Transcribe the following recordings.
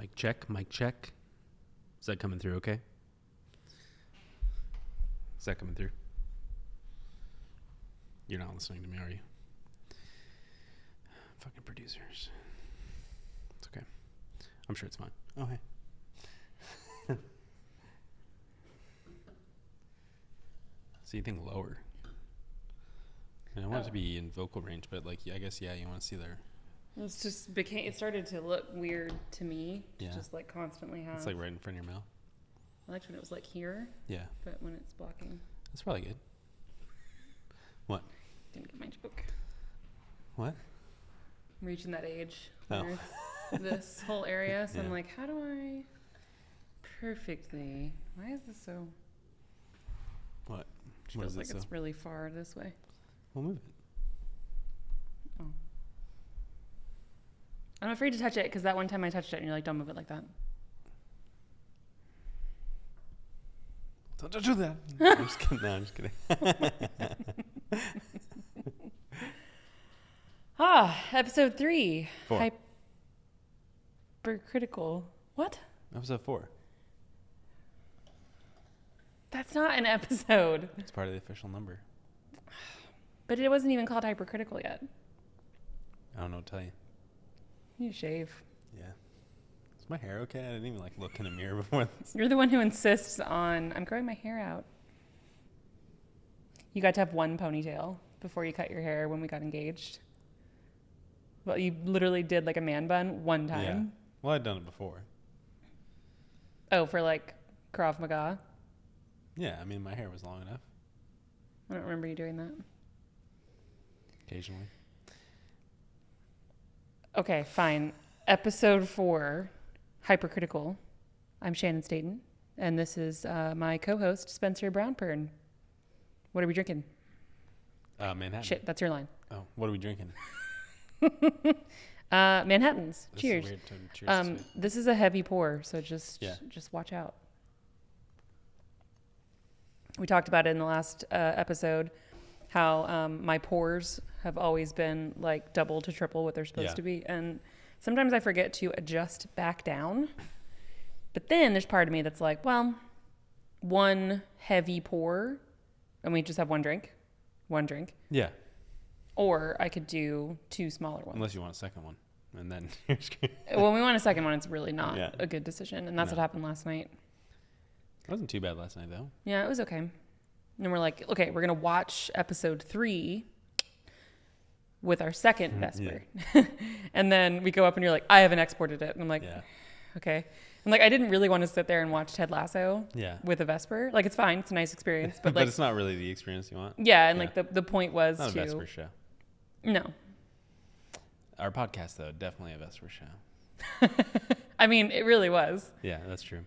Mic check, mic check. Is that coming through okay? Is that coming through? You're not listening to me, are you? Fucking producers. It's okay. I'm sure it's fine. Oh, hey. So you think lower? I want it to be in vocal range, but like, I guess, yeah, you want to see there. It's just it started to look weird to me. Yeah. Just like constantly have. It's like right in front of your mouth. I liked when it was like here. Yeah. But when it's blocking. That's probably good. What? Didn't get my joke. What? I'm reaching that age. Oh. This whole area. So Yeah. I'm like, how do I perfectly. Why is this so. What? It What feels is like it it's really far this way. We'll move it. Oh. I'm afraid to touch it because that one time I touched it and you're like, don't move it like that. Don't do that. I'm just kidding. No, I'm just kidding. Episode 3. 4. Hypercritical. What? Episode 4. That's not an episode. It's part of the official number. But it wasn't even called hypercritical yet. I don't know what to tell you. You shave. Yeah. Is my hair okay? I didn't even like look in a mirror before this. You're the one who insists on, I'm growing my hair out. You got to have one ponytail before you cut your hair when we got engaged. Well, you literally did like a man bun one time. Yeah. Well, I'd done it before. Oh, for like Krav Maga? Yeah, I mean, my hair was long enough. I don't remember you doing that. Occasionally. Okay, fine. Episode 4, Hypercritical. I'm Shannon Staten, and this is my co-host, Spencer Brownpern. What are we drinking? Manhattan. Shit, that's your line. Oh, what are we drinking? Manhattans. This Cheers. is weird to cheers this week. This is a heavy pour, so just watch out. We talked about it in the last episode, how my pours have always been like double to triple what they're supposed to be. And sometimes I forget to adjust back down. But then there's part of me that's like, well, one heavy pour, and we just have one drink. Yeah. Or I could do 2 smaller ones. Unless you want a second one. And then you're screwed. When we want a second one, it's really not Yeah. a good decision. And that's what happened last night. It wasn't too bad last night, though. Yeah, it was okay. And we're like, okay, we're going to watch episode 3 with our second Vesper. Yeah. And then we go up and you're like, I haven't exported it. And I'm like, okay. And like, I didn't really want to sit there and watch Ted Lasso with a Vesper. Like, it's fine. It's a nice experience. But, like, but it's not really the experience you want. Yeah. And like the point was not a Vesper show. No. Our podcast, though, definitely a Vesper show. I mean, it really was. Yeah, that's true.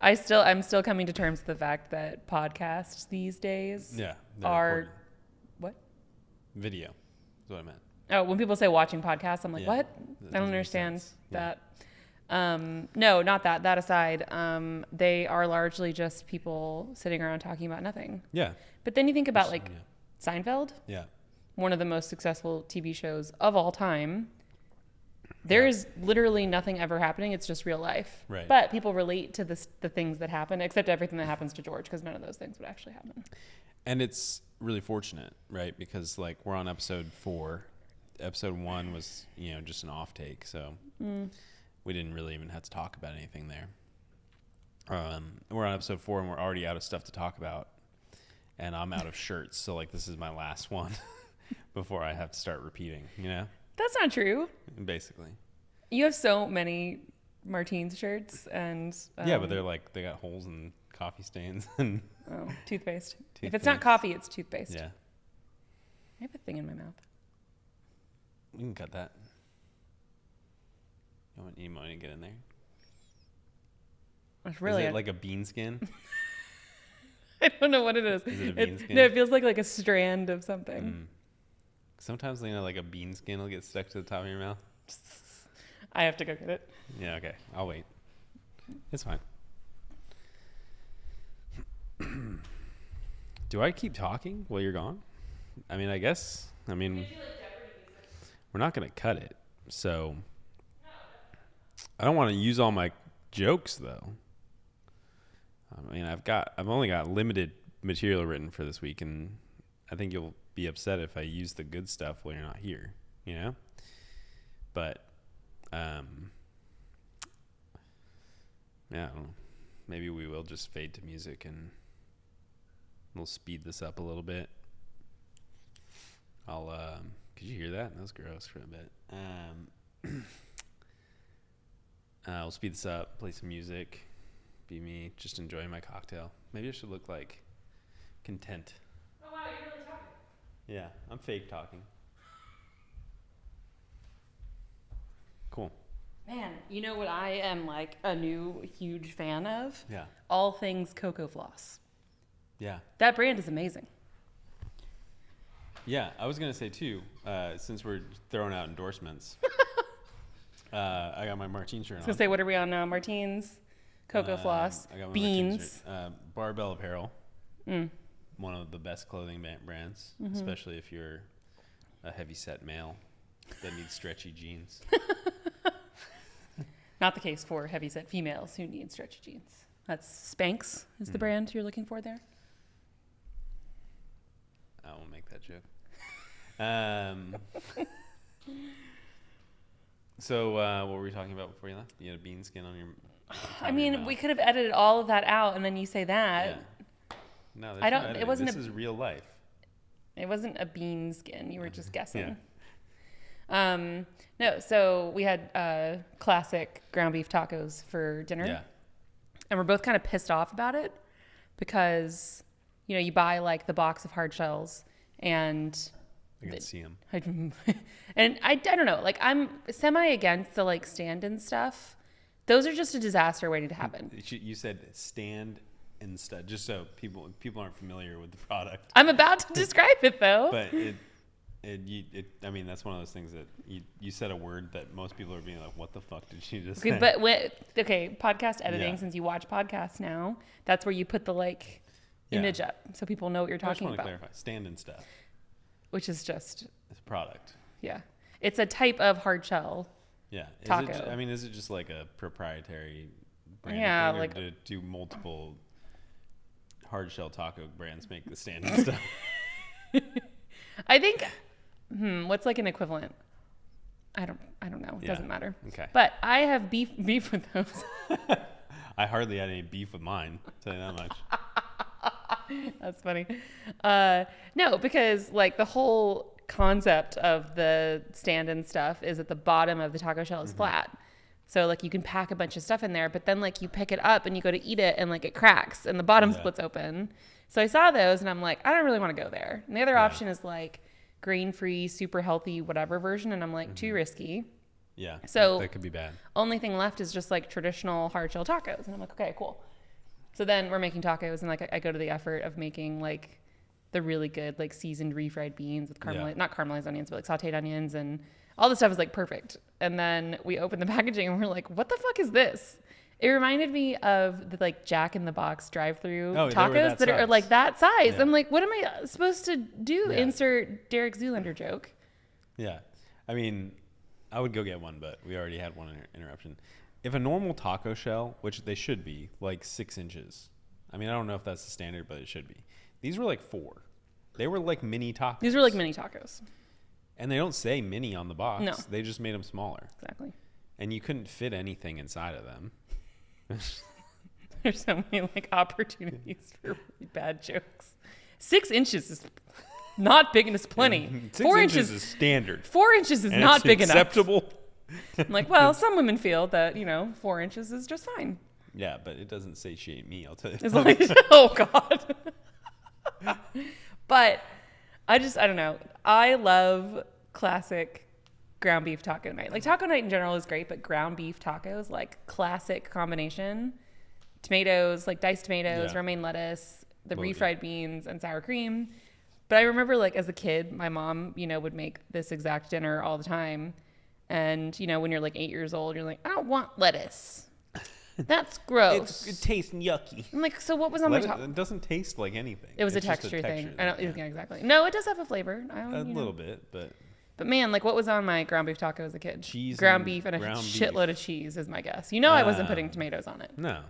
I'm still coming to terms with the fact that podcasts these days are recorded. What? Video is what I meant. Oh, when people say watching podcasts, I'm like, what? I don't understand that. No, not that. That aside, they are largely just people sitting around talking about nothing. Yeah. But then you think about like Seinfeld. Yeah. One of the most successful TV shows of all time. There is literally nothing ever happening. It's just real life. Right. But people relate to the things that happen, except everything that happens to George, because none of those things would actually happen. And it's really fortunate, right? Because like we're on episode 4. Episode 1 was, just an off take. So we didn't really even have to talk about anything there. We're on episode 4 and we're already out of stuff to talk about. And I'm out of shirts. So like this is my last one before I have to start repeating, That's not true. Basically. You have so many Martins shirts and... yeah, but they're like, they got holes and coffee stains. And toothpaste. If it's not coffee, it's toothpaste. Yeah. I have a thing in my mouth. We can cut that. You want to get in there? It's really... Is it like a bean skin? I don't know what it is. Is it a bean skin? No, it feels like a strand of something. Sometimes, like a bean skin will get stuck to the top of your mouth. I have to go get it. Yeah, okay. I'll wait. It's fine. Do I keep talking while you're gone? I mean, I guess. I mean, we're not going to cut it. So I don't want to use all my jokes though. I mean, I've only got limited material written for this week, and I think you'll be upset if I use the good stuff while you're not here, you know? But, yeah, I don't know. Maybe we will just fade to music and we'll speed this up a little bit. Could you hear that? That was gross for a bit. We'll speed this up, play some music, be me, just enjoying my cocktail. Maybe I should look like content. Oh, wow, you're really talking. Yeah, I'm fake talking. Cool. Man, you know what I am like a new huge fan of? Yeah. All things Cocoa Floss. Yeah. That brand is amazing. Yeah, I was going to say too, since we're throwing out endorsements, I got my Martine shirt on. I was going to say, what are we on now? Martine's, Cocoa Floss, I got my Beans. Barbell Apparel, one of the best clothing brands, especially if you're a heavy-set male that needs stretchy jeans. Not the case for heavy-set females who need stretchy jeans. That's Spanx is the brand you're looking for there. I won't make that joke. So what were we talking about before you left? You had a bean skin on your... I mean, we could have edited all of that out, and then you say that. Yeah. No, I don't. It wasn't. This is real life. It wasn't a bean skin. You were just guessing. Yeah. No. So we had classic ground beef tacos for dinner. Yeah. And we're both kind of pissed off about it because, you know, you buy like the box of hard shells and I can see them. And I don't know, like I'm semi against the like stand-in stuff. Those are just a disaster waiting to happen. You said stand and stuff, just so people aren't familiar with the product. I'm about to describe it though. But I mean, that's one of those things that you said a word that most people are being like, what the fuck did she just say? But podcast editing, since you watch podcasts now, that's where you put the like image up so people know what you're talking about. I just want to clarify, stand and stuff. Which is just... It's a product. Yeah. It's a type of hard shell. Yeah. Taco. Is it just like a proprietary brand? Yeah, thing, like... Or do multiple hard shell taco brands make the stand and stuff? I think... what's like an equivalent? I don't know. It doesn't matter. Okay. But I have beef with those. I hardly had any beef with mine. I'll tell you that much. That's funny. No, because like the whole concept of the stand-in stuff is at the bottom of the taco shell is flat. So like you can pack a bunch of stuff in there, but then like you pick it up and you go to eat it and like it cracks and the bottom splits open. So I saw those and I'm like, I don't really want to go there. And the other option is like grain-free, super healthy, whatever version. And I'm like, too risky. Yeah. So that could be bad. Only thing left is just like traditional hard shell tacos. And I'm like, okay, cool. So then we're making tacos and like I go to the effort of making like the really good like seasoned refried beans with not caramelized onions, but like sauteed onions, and all the stuff is like perfect. And then we open the packaging and we're like, what the fuck is this? It reminded me of the like Jack in the Box drive-through tacos that are like that size. Yeah. I'm like, what am I supposed to do? Yeah. Insert Derek Zoolander joke. Yeah. I mean, I would go get one, but we already had one interruption. If a normal taco shell, which they should be, like 6 inches. I mean, I don't know if that's the standard, but it should be. These were like 4. They were like mini tacos. These were like mini tacos. And they don't say mini on the box. No. They just made them smaller. Exactly. And you couldn't fit anything inside of them. There's so many like opportunities for really bad jokes. 6 inches is not big enough. It's plenty. 4 inches is standard. 4 inches is not big enough. Acceptable. I'm like, well, some women feel that, 4 inches is just fine. Yeah, but it doesn't satiate me, I'll tell you. It's like, oh, God. But I don't know. I love classic ground beef taco night. Like, taco night in general is great, but ground beef tacos, like, classic combination. Tomatoes, like diced tomatoes, romaine lettuce, the refried beans, and sour cream. But I remember, like, as a kid, my mom, would make this exact dinner all the time. And, when you're like 8 years old, you're like, I don't want lettuce. That's gross. It tastes yucky. I'm like, so what was on my top? It doesn't taste like anything. It was a texture thing. Yeah, exactly. No, it does have a flavor. A little bit, but. But man, like what was on my ground beef taco as a kid? Cheese. Ground beef and a shitload of cheese is my guess. You know, I wasn't putting tomatoes on it. No.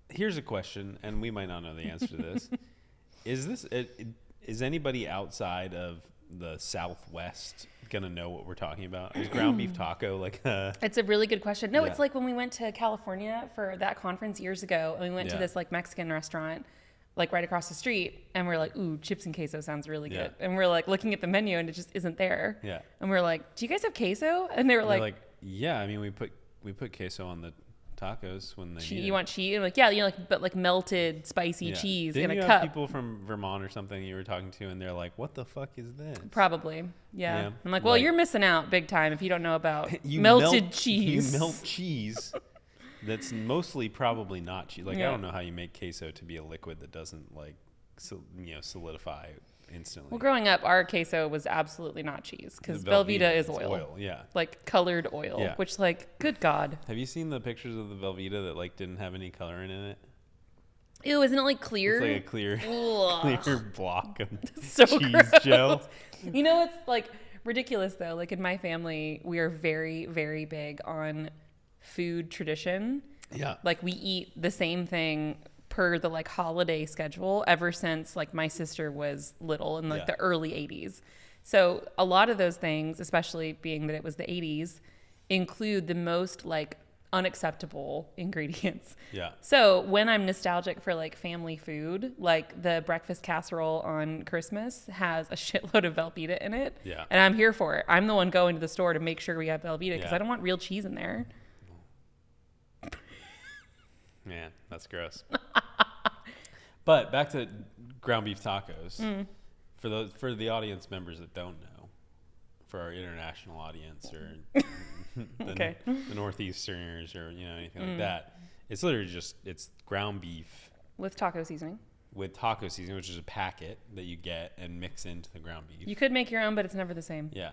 Here's a question, and we might not know the answer to this. Is anybody outside of the Southwest gonna know what we're talking about? Is ground beef taco like a... It's a really good question. No, it's like when we went to California for that conference years ago, and we went to this like Mexican restaurant like right across the street, and we're like, ooh, chips and queso sounds really good. And we're like looking at the menu and it just isn't there. Yeah. And we're like, do you guys have queso? And they were like, yeah, I mean, we put queso on the tacos when they you want cheese? And like, yeah, you know, like, but like melted spicy cheese Didn't in you a have cup. people from Vermont or something you were talking to, and they're like, what the fuck is this? Probably. Yeah. I'm like, well, you're missing out big time if you don't know about cheese. You melt cheese that's mostly probably not cheese. Like, I don't know how you make queso to be a liquid that doesn't like, solidify instantly. Well, growing up, our queso was absolutely not cheese because Velveeta is oil. Yeah. Like colored oil, which like, good God. Have you seen the pictures of the Velveeta that like didn't have any coloring in it? Ew, isn't it like clear? It's like a clear block of so cheese gross. gel. You know, it's like ridiculous though. Like in my family, we are very, very big on food tradition. Yeah. Like we eat the same thing per the like holiday schedule ever since like my sister was little in like the early 80s. So a lot of those things, especially being that it was the 80s, include the most like unacceptable ingredients. Yeah. So when I'm nostalgic for like family food, like the breakfast casserole on Christmas has a shitload of Velveeta in it. Yeah. And I'm here for it. I'm the one going to the store to make sure we have Velveeta because I don't want real cheese in there. Man, that's gross. But back to ground beef tacos. For the audience members that don't know, for our international audience or the Northeasterners or anything like that, it's literally just it's ground beef with taco seasoning. With taco seasoning, which is a packet that you get and mix into the ground beef. You could make your own, but it's never the same. Yeah.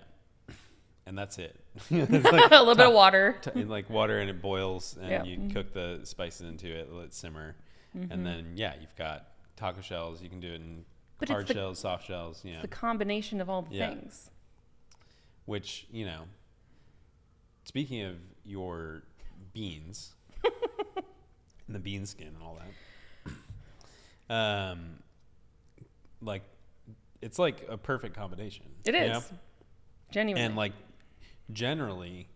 And that's it. It's like a little bit of water. And like water, and it boils, and you cook the spices into it, let it simmer. And then, you've got taco shells. You can do it in hard shells, soft shells. It's the combination of all the things. Which, speaking of your beans, and the bean skin and all that, like, it's like a perfect combination. It is. Genuinely. And like, generally,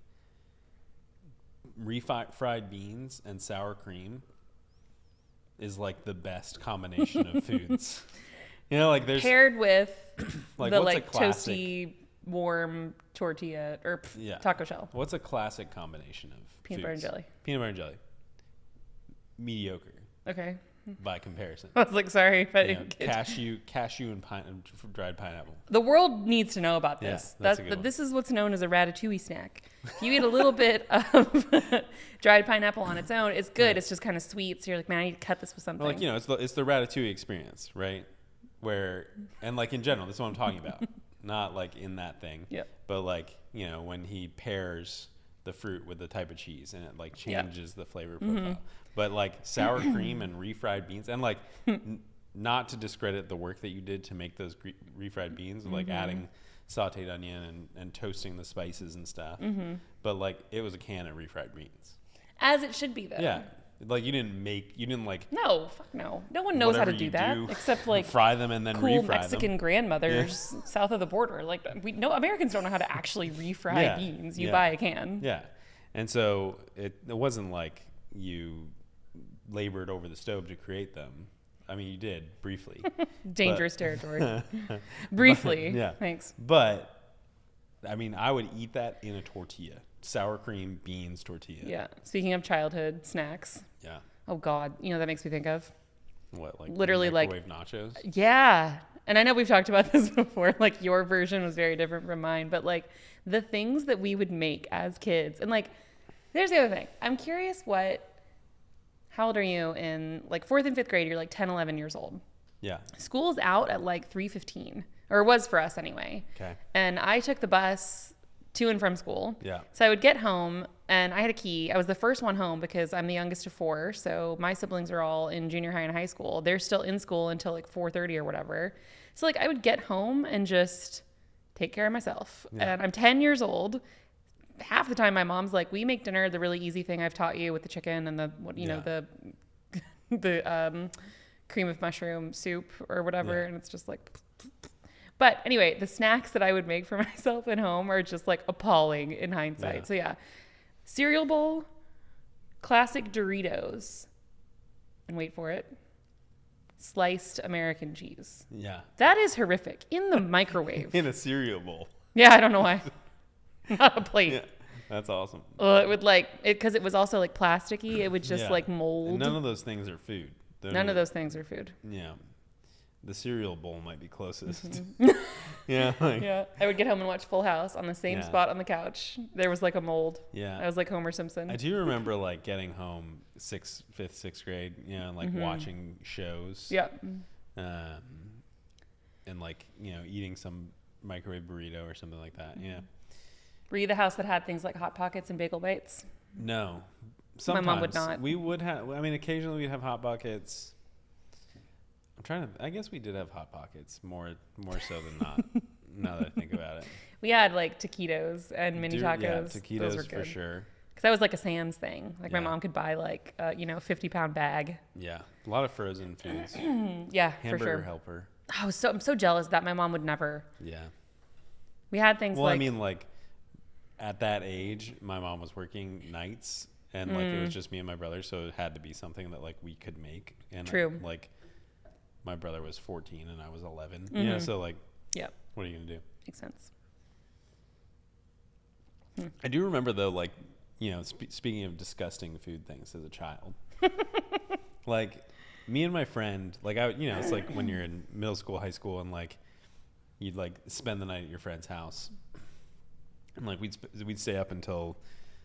refried beans and sour cream is like the best combination of foods. Like there's paired with like, the like toasty warm tortilla or taco shell. What's a classic combination of peanut butter and jelly? Peanut butter and jelly. Mediocre. Okay. By comparison. I was like, sorry, but cashew and dried pineapple. The world needs to know about this. This is what's known as a ratatouille snack. If you eat a little bit of dried pineapple on its own, it's good. Right. It's just kind of sweet. So you're like, man, I need to cut this with something. Well, like, it's the ratatouille experience, right? And like in general, this is what I'm talking about. Not like in that thing. Yeah. But like, when he pairs the fruit with the type of cheese and it like changes the flavor profile. But like sour cream and refried beans, and like not to discredit the work that you did to make those refried beans, like adding sauteed onion and toasting the spices and stuff. But like it was a can of refried beans. As it should be though. Yeah. Like you didn't like. No, fuck no. No one knows how to do that except like fry them and then cool refry Mexican them. grandmothers south of the border. Like Americans don't know how to actually refry beans. You buy a can. Yeah. And so it wasn't like you labored over the stove to create them. I mean, you did briefly. Dangerous territory. Briefly. Yeah. Thanks. But I mean, I would eat that in a tortilla. Sour cream, beans, tortilla. Yeah. Speaking of childhood snacks. Yeah. Oh God. That makes me think of what? Like literally microwave nachos? Yeah. And I know we've talked about this before. Like your version was very different from mine, but like the things that we would make as kids, and like, there's the other thing. I'm curious how old are you in like 4th and 5th grade? You're like 10, 11 years old. Yeah. School's out at like 3:15, or it was for us anyway. Okay. And I took the bus to and from school. Yeah. So I would get home and I had a key. I was the first one home because I'm the youngest of 4. So my siblings are all in junior high and high school. They're still in school until like 4:30 or whatever. So like I would get home and just take care of myself. Yeah. And I'm 10 years old. Half the time my mom's like, we make dinner, the really easy thing I've taught you with the chicken and the, what, you know, the cream of mushroom soup or whatever. And it's just like, but anyway, the snacks that I would make for myself at home are just like appalling in hindsight. So yeah, cereal bowl, classic Doritos, and wait for it, sliced American cheese. Yeah. That is horrific. In the microwave. In a cereal bowl. Yeah, I don't know why. Not a plate. Yeah, that's awesome. It would like, because it was also like plasticky, it would just like mold. And none of those things are food. None of those things are food. Yeah. The cereal bowl might be closest. Mm-hmm. Yeah. Yeah. I would get home and watch Full House on the same spot on the couch. There was like a mold. Yeah. I was like Homer Simpson. I do remember like getting home 5th, 6th grade, you know, and like watching shows. Yeah. And like, you know, eating some microwave burrito or something like that. Yeah. Were you the house that had things like Hot Pockets and Bagel Bites? No. Sometimes. My mom would not. We would have, I mean, occasionally we'd have Hot Pockets. I guess we did have Hot Pockets more so than not, now that I think about it. We had like taquitos and mini tacos. Yeah, taquitos those were good. For sure. Because that was like a Sam's thing. Like my mom could buy like, 50-pound bag. Yeah. A lot of frozen foods. Yeah, Hamburger for sure. Helper. I'm so jealous that my mom would never. Yeah. We had things like. Well, I mean, like at that age, my mom was working nights and like it was just me and my brother. So it had to be something that like we could make. And true. Like my brother was 14 and I was 11. Mm-hmm. You know, so like, what are you going to do? Makes sense. I do remember though, like, you know, speaking of disgusting food things as a child, like me and my friend, like it's like when you're in middle school, high school, and like you'd like spend the night at your friend's house, and like we'd stay up until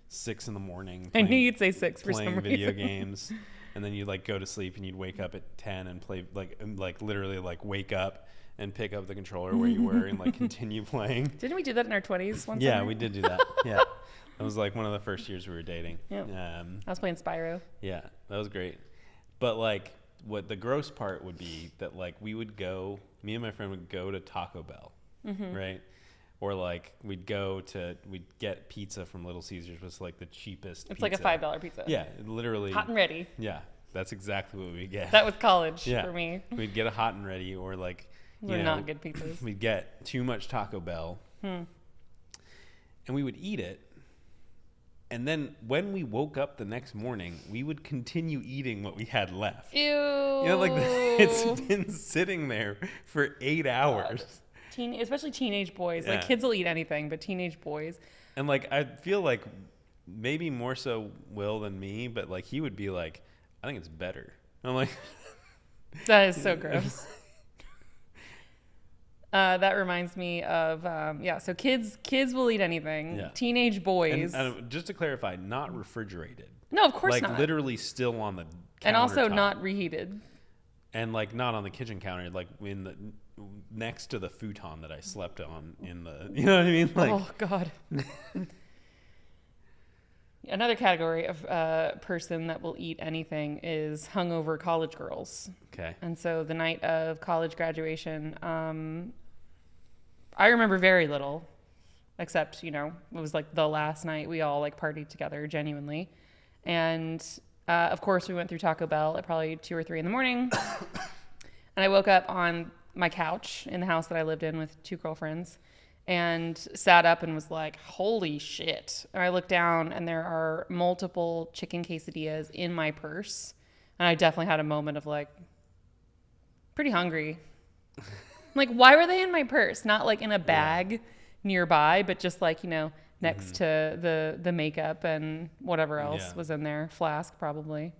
6 a.m. Playing, I knew you'd say 6 for playing some video reason. games, and then you'd like go to sleep and you'd wake up at 10 and play like literally like wake up and pick up the controller where you were and like continue playing. Didn't we do that in our 20s once? Yeah, we did do that. Yeah. That was like one of the first years we were dating. Yeah. I was playing Spyro. Yeah, that was great. But like what the gross part would be that like me and my friend would go to Taco Bell, right? Or like we'd get pizza from Little Caesars, was like the cheapest It's pizza. like a $5 pizza. Yeah, literally. Hot and ready. Yeah, that's exactly what we get. That was college for me. We'd get a hot and ready or like, They're not good pizzas. We'd get too much Taco Bell and we would eat it. And then when we woke up the next morning, we would continue eating what we had left. Ew. You know, like it's been sitting there for 8 hours. Especially teenage boys. Like kids will eat anything, but teenage boys. And like I feel like maybe more so Will than me, but like he would be like, I think it's better. And I'm like, that is so gross. That reminds me of so kids will eat anything. Yeah. Teenage boys. And just to clarify, not refrigerated. No, of course not. Like literally still on the countertop. And also not reheated. And like not on the kitchen counter, like in the next to the futon that I slept on in the, you know what I mean? Like, oh God. Another category of person that will eat anything is hungover college girls. Okay. And so the night of college graduation, I remember very little, except, it was like the last night we all like partied together genuinely. And of course we went through Taco Bell at probably 2 or 3 in the morning. And I woke up on my couch in the house that I lived in with 2 girlfriends and sat up and was like, holy shit. And I looked down and there are multiple chicken quesadillas in my purse. And I definitely had a moment of like, pretty hungry. Like, why were they in my purse? Not like in a bag nearby, but just like, next to the makeup and whatever else was in there. Flask, probably.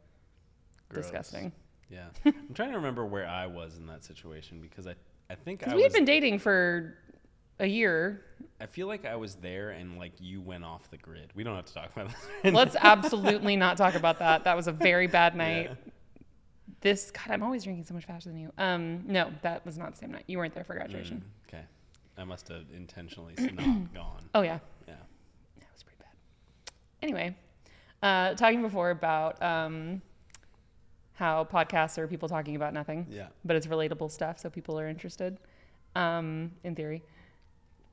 Gross. Disgusting. Yeah. I'm trying to remember where I was in that situation because I think I was... we had been dating for a year. I feel like I was there and like you went off the grid. We don't have to talk about this. Let's absolutely not talk about that. That was a very bad night. Yeah. God, I'm always drinking so much faster than you. No, that was not the same night. You weren't there for graduation. Okay. I must have intentionally not gone. Oh, yeah. Yeah. That was pretty bad. Anyway, talking before about how podcasts are people talking about nothing. Yeah. But it's relatable stuff, so people are interested, in theory.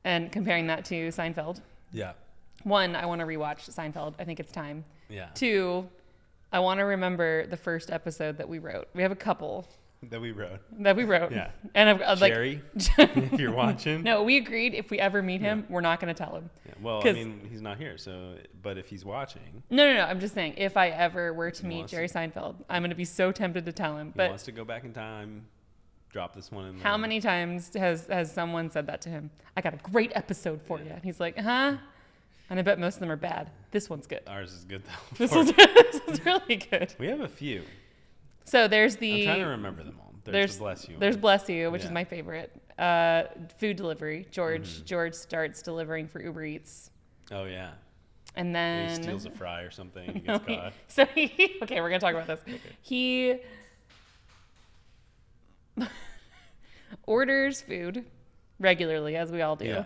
And comparing that to Seinfeld. Yeah. 1, I want to rewatch Seinfeld. I think it's time. Yeah. 2, I want to remember the first episode that we wrote. We have a couple. That we wrote. Yeah. And I've Jerry, if you're watching. No, we agreed if we ever meet him, we're not going to tell him. Yeah. Well, I mean, he's not here, so, but if he's watching. No. I'm just saying, if I ever were to meet Jerry Seinfeld, I'm going to be so tempted to tell him. He wants to go back in time, drop this one in there. How many times has someone said that to him? I got a great episode for you. And he's like, huh? And I bet most of them are bad. This one's good. Ours is good, though. This is really good. We have a few. So there's the... I'm trying to remember them all. There's the Bless You. There's Bless You, which is my favorite. Food delivery. George starts delivering for Uber Eats. Oh, yeah. And then... He steals a fry or something. He gets caught. So okay, we're going to talk about this. Okay. He orders food regularly, as we all do. Yeah.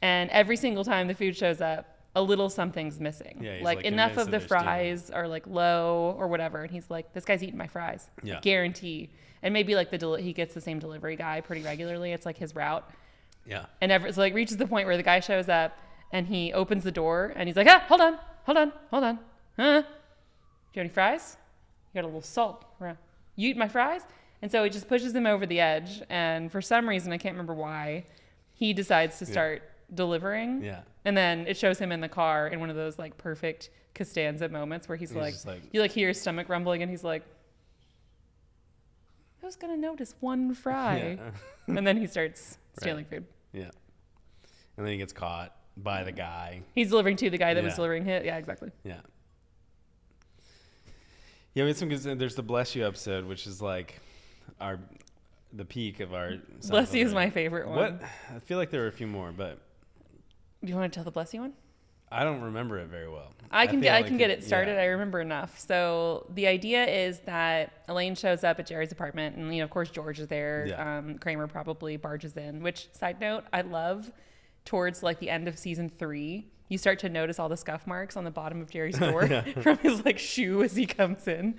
And every single time the food shows up, a little something's missing. Yeah, like enough of the fries are like low or whatever. And he's like, this guy's eating my fries. Yeah. I guarantee. And maybe like he gets the same delivery guy pretty regularly. It's like his route. Yeah. And so like reaches the point where the guy shows up and he opens the door and he's like, hold on. Huh? Do you have any fries? You got a little salt. You eat my fries? And so he just pushes him over the edge. And for some reason, I can't remember why, he decides to start delivering. Yeah. And then it shows him in the car in one of those like perfect Costanza moments where he's like, you like hear his stomach rumbling and he's like, who's going to notice one fry? Yeah. And then he starts stealing food. Yeah. And then he gets caught by the guy. He's delivering to the guy that was delivering it. Yeah, exactly. Yeah. Yeah, we had some good. There's the Bless You episode, which is like the peak of our. Bless You is my favorite one. What? I feel like there were a few more, but. Do you want to tell the Bless You one? I don't remember it very well. I can get it started. Yeah. I remember enough. So the idea is that Elaine shows up at Jerry's apartment, and of course George is there. Yeah. Kramer probably barges in. Which, side note, I love. Towards like the end of season 3, you start to notice all the scuff marks on the bottom of Jerry's door from his like shoe as he comes in.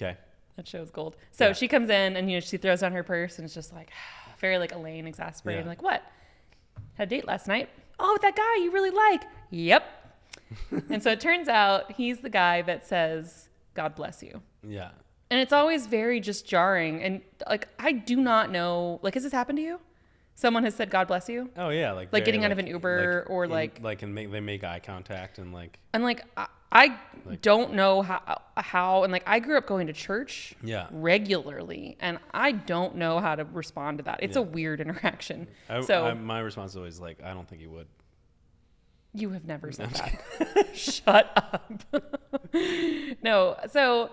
Okay. That show's gold. So she comes in and she throws on her purse and it's just like very like Elaine exasperated. Like, what? Had a date last night. Oh, that guy you really like. Yep. And so it turns out he's the guy that says, God bless you. Yeah. And it's always very just jarring. And like, I do not know, like, has this happened to you? Someone has said, God bless you. Oh yeah. Like getting out of an Uber or like. They make eye contact and like. And like, I don't know how, and like I grew up going to church regularly and I don't know how to respond to that. It's a weird interaction. My response is always like, I don't think you would. You have never said that. Shut up. No. So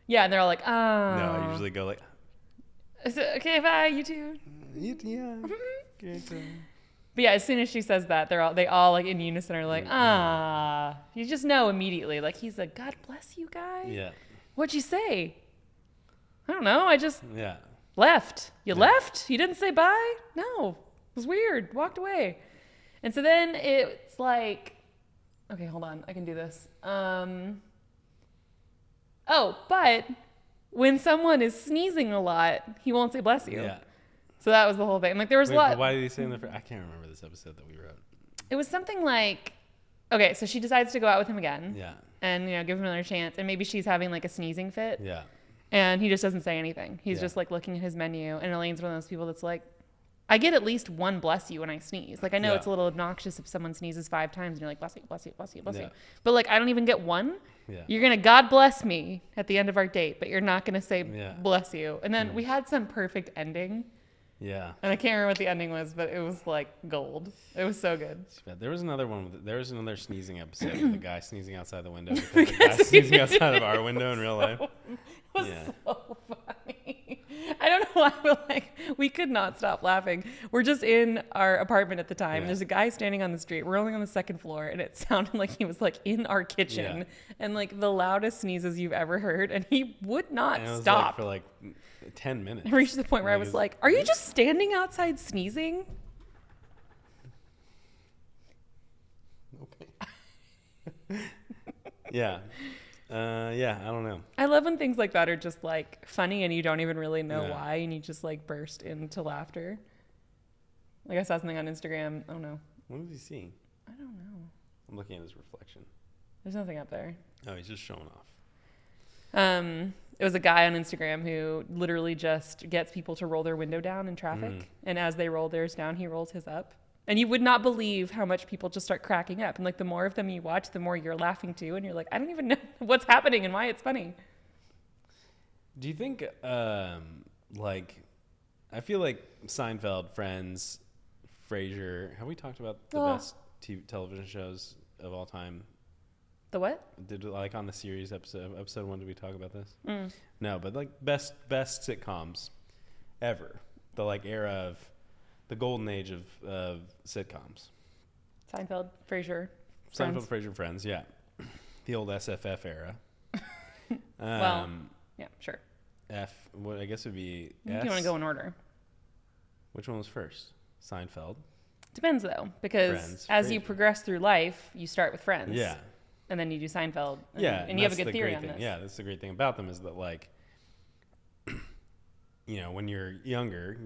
yeah. And they're all like, No, I usually go like. Okay, bye, you too. Yeah. Good. But yeah, as soon as she says that, they all like in unison are like, you just know immediately. Like he's a God bless you guy. Yeah. What'd you say? I don't know. I just left. You left? You didn't say bye? No. It was weird. Walked away. And so then it's like, okay, hold on. I can do this. But when someone is sneezing a lot, he won't say bless you. Yeah. So that was the whole thing. Like there was a lot. Why did he say in the? I can't remember this episode that we wrote. It was something like, okay, so she decides to go out with him again. Yeah. And give him another chance, and maybe she's having like a sneezing fit. Yeah. And he just doesn't say anything. He's just like looking at his menu, and Elaine's one of those people that's like, I get at least one bless you when I sneeze. Like I know it's a little obnoxious if someone sneezes 5 times and you're like bless you, bless you, bless you, bless you. But like I don't even get one. Yeah. You're gonna God bless me at the end of our date, but you're not gonna say bless you. And then we had some perfect ending. Yeah. And I can't remember what the ending was, but it was like gold. It was so good. There was another one. There was another sneezing episode with the guy sneezing outside the window. The guy sneezing outside of our window in real life. It was so funny. I don't know why, but like we could not stop laughing. We're just in our apartment at the time. There's a guy standing on the street. We're only on the 2nd floor, and it sounded like he was like in our kitchen and like the loudest sneezes you've ever heard, and he would not stop like, for like 10 minutes. I reached the point where I was like, are you just standing outside sneezing? Okay. Yeah. Yeah, I don't know. I love when things like that are just like funny and you don't even really know why, and you just like burst into laughter. Like I saw something on Instagram. I don't know. What was he seeing? I don't know. I'm looking at his reflection. There's nothing up there. Oh, he's just showing off. It was a guy on Instagram who literally just gets people to roll their window down in traffic. And as they roll theirs down, he rolls his up. And you would not believe how much people just start cracking up. And like the more of them you watch, the more you're laughing too. And you're like, I don't even know what's happening and why it's funny. Do you think, like, I feel like Seinfeld, Friends, Frasier, have we talked about the best television shows of all time? The what? Did like on the series episode 1, did we talk about this? No, but like best sitcoms ever. The like era of the golden age of sitcoms. Seinfeld, Frasier, Seinfeld, Frasier, Friends, yeah. The old SFF era. Well, yeah, sure. What I guess would be S. You want to go in order. Which one was first? Seinfeld. Depends though, because Friends, as Frasier. you progress through life, you start with Friends. Yeah. And then you do Seinfeld. And you have a good theory on this. Yeah, that's the great thing about them is that like, you know, when you're younger,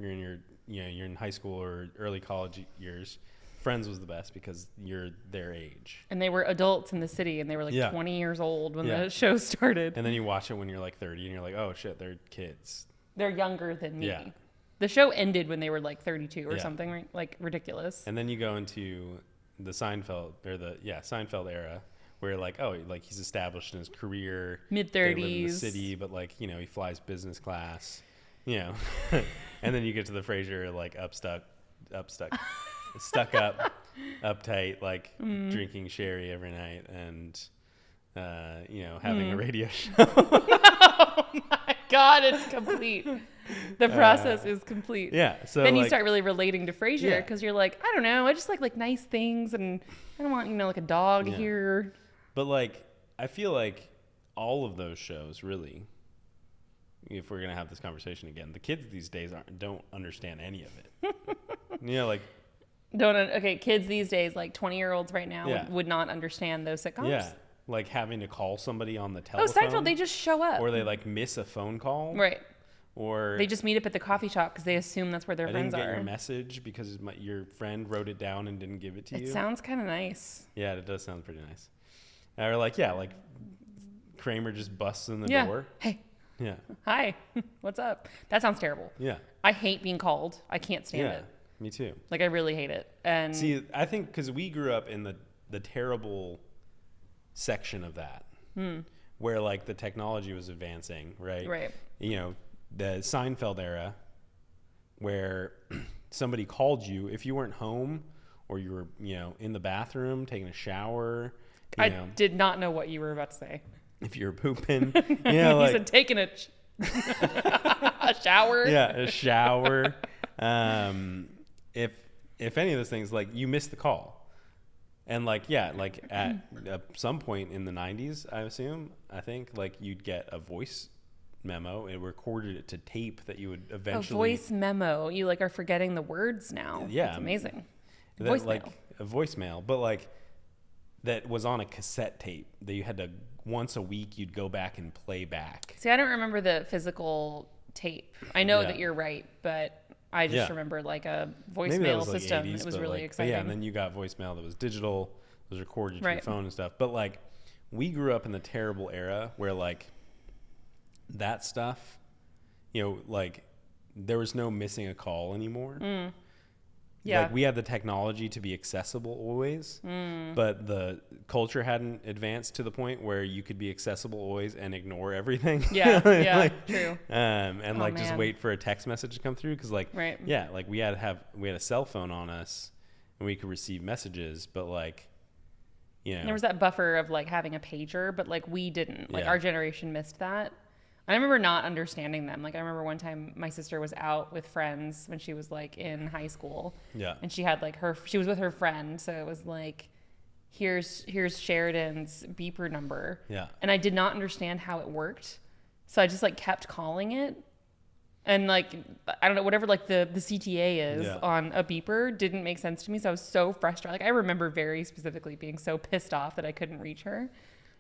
you're in high school or early college years, Friends was the best because you're their age. And they were adults in the city, and they were like 20 years old when the show started. And then you watch it when you're like 30, and you're like, oh shit, they're kids. They're younger than me. Yeah. The show ended when they were like 32 or something, like ridiculous. And then you go into the Seinfeld Seinfeld era, where like, oh, like he's established in his career, mid-30s, they live in the city, but like, you know, he flies business class, you know. And then you get to the Frasier, like stuck up, uptight, like drinking sherry every night and you know, having a radio show. Oh my God, it's complete. The process is complete. Yeah. So then you start really relating to Frasier because you're like, I don't know, I just like nice things, and I don't want, you know, like a dog here. But like, I feel like all of those shows really, if we're gonna have this conversation again, the kids these days don't understand any of it. You know, like kids these days, like 20-year-olds right now would not understand those sitcoms. Yeah. Like having to call somebody on the telephone. Oh, Seinfeld, they just show up. Or they like miss a phone call. Right. Or they just meet up at the coffee shop because they assume that's where their friends are. I didn't get your message because your friend wrote it down and didn't give it to you. It sounds kind of nice. Yeah, it does sound pretty nice. Or like, like Kramer just busts in the door. Hey. Yeah. Hi. What's up? That sounds terrible. Yeah. I hate being called. I can't stand it. Me too. Like, I really hate it. And see, I think because we grew up in the terrible section of that, where like the technology was advancing, right? Right. You know, the Seinfeld era, where somebody called you if you weren't home or you were, you know, in the bathroom taking a shower. I did not know what you were about to say. If you're pooping, yeah, like you said taking a shower. Yeah, a shower. If any of those things, like you missed the call. And like, like at some point in the 90s, I think like you'd get a voice memo. It recorded it to tape that you would eventually. A voice memo. You like are forgetting the words now. Yeah. It's amazing. Voicemail. Like a voicemail, but like that was on a cassette tape that you had to once a week you'd go back and play back. See, I don't remember the physical tape. I know that you're right, but I just remember like a voicemail system. Like 80s, it was really exciting. Yeah, and then you got voicemail that was digital, it was recorded to your phone and stuff. But like we grew up in the terrible era where like that stuff, you know, like there was no missing a call anymore. Yeah. Like we had the technology to be accessible always, but the culture hadn't advanced to the point where you could be accessible always and ignore everything. Yeah, like, true. And like just wait for a text message to come through because like like we had a cell phone on us and we could receive messages, but like there was that buffer of like having a pager, but like we didn't. Like our generation missed that. I remember not understanding them. Like I remember one time my sister was out with friends when she was like in high school. Yeah. And she had like she was with her friend. So it was like, here's Sheridan's beeper number. Yeah. And I did not understand how it worked. So I just like kept calling it. And like, I don't know, whatever like the CTA is on a beeper didn't make sense to me. So I was so frustrated. Like I remember very specifically being so pissed off that I couldn't reach her.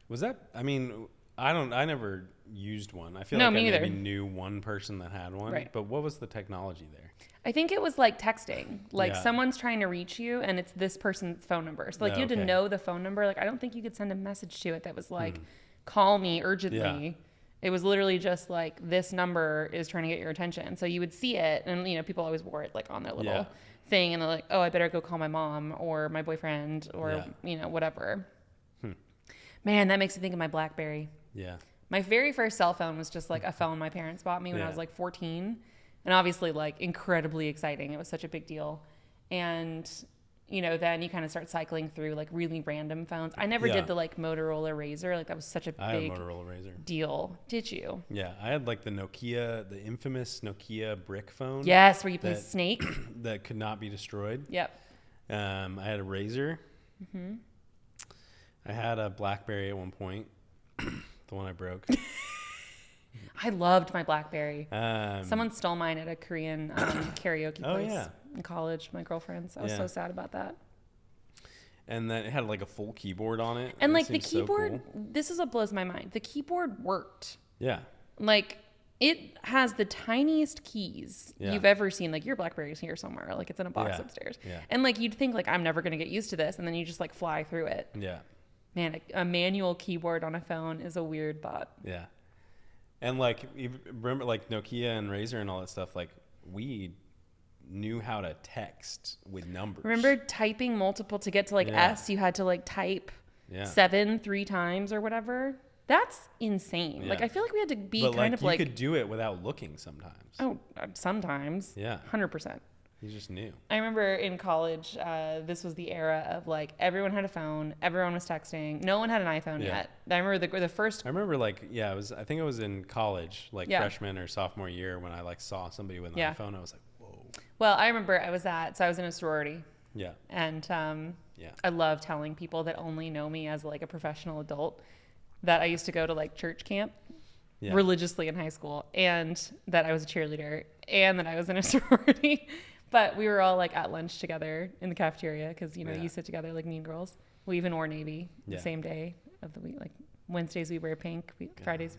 Was that, I mean, I never used one. I feel like I maybe knew one person that had one. Right. But what was the technology there? I think it was like texting. Like someone's trying to reach you and it's this person's phone number. So like you had to know the phone number. Like I don't think you could send a message to it that was like, call me urgently. Yeah. It was literally just like, this number is trying to get your attention. So you would see it, and you know, people always wore it like on their little thing, and they're like, oh, I better go call my mom or my boyfriend or you know, whatever. Man, that makes me think of my BlackBerry. Yeah. My very first cell phone was just like a phone my parents bought me when I was like 14, and obviously like incredibly exciting. It was such a big deal, and you know, then you kind of start cycling through like really random phones. I never did the like Motorola Razr. Like that was such a big deal. Did you? Yeah. I had like the Nokia, the infamous Nokia brick phone. Yes. Where you play Snake. That could not be destroyed. Yep. I had a Razr. Mm-hmm. I had a BlackBerry at one point. The one I broke. I loved my BlackBerry. Someone stole mine at a Korean karaoke place in college. My girlfriend's. I was so sad about that. And then it had like a full keyboard on it. And like the keyboard, so cool. This is what blows my mind. The keyboard worked. Yeah. Like it has the tiniest keys you've ever seen. Like your BlackBerry's here somewhere. Like it's in a box upstairs. Yeah. And like you'd think like I'm never going to get used to this. And then you just like fly through it. Yeah. Man, a manual keyboard on a phone is a weird thought. Yeah. And like, you remember like Nokia and Razr and all that stuff, like we knew how to text with numbers. Remember typing multiple to get to like S, you had to like type 7 3 times or whatever. That's insane. Yeah. Like I feel like we had to be kind of like. You could do it without looking sometimes. Oh, sometimes. Yeah. 100%. You just knew. I remember in college, this was the era of like everyone had a phone, everyone was texting. No one had an iPhone yet. I remember the first. I remember like it was. I think it was in college, like freshman or sophomore year, when I like saw somebody with an iPhone. I was like, whoa. Well, I remember I was in a sorority. Yeah. And I love telling people that only know me as like a professional adult that I used to go to like church camp religiously in high school, and that I was a cheerleader, and that I was in a sorority. But we were all like at lunch together in the cafeteria because, you know, you sit together like mean girls. We even wore navy the same day of the week. Like Wednesdays we wear pink. Fridays,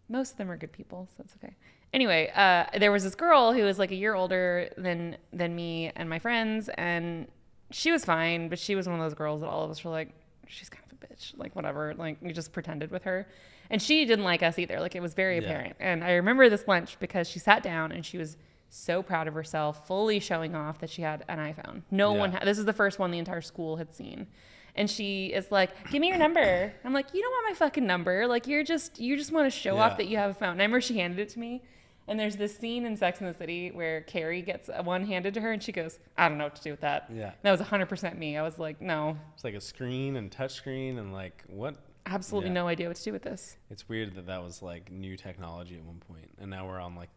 most of them are good people, so that's okay. Anyway, there was this girl who was like a year older than me and my friends, and she was fine, but she was one of those girls that all of us were like, she's kind of a bitch, like whatever. Like we just pretended with her. And she didn't like us either. Like it was very apparent. And I remember this lunch because she sat down and she was so proud of herself, fully showing off that she had an iPhone. No one this is the first one the entire school had seen. And she is like, give me your number. I'm like, you don't want my fucking number. Like you just want to show off that you have a phone. And I remember she handed it to me. And there's this scene in Sex and the City where Carrie gets one handed to her and she goes, I don't know what to do with that. Yeah. And that was 100% me. I was like, no. It's like a screen and touch screen and like what? Absolutely no idea what to do with this. It's weird that was like new technology at one point, and now we're on like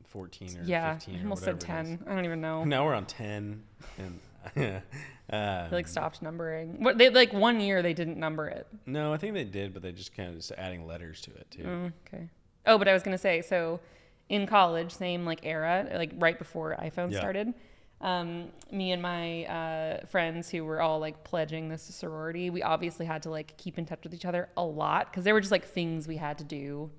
14 or 15 I almost said 10. I don't even know. Now we're on 10, and they like stopped numbering. What they like 1 year they didn't number it. No, I think they did, but they just kind of just adding letters to it too. Okay. Oh, but I was gonna say, so in college, same like era, like right before iPhone started. Me and my friends who were all like pledging this sorority, we obviously had to like keep in touch with each other a lot because there were just like things we had to do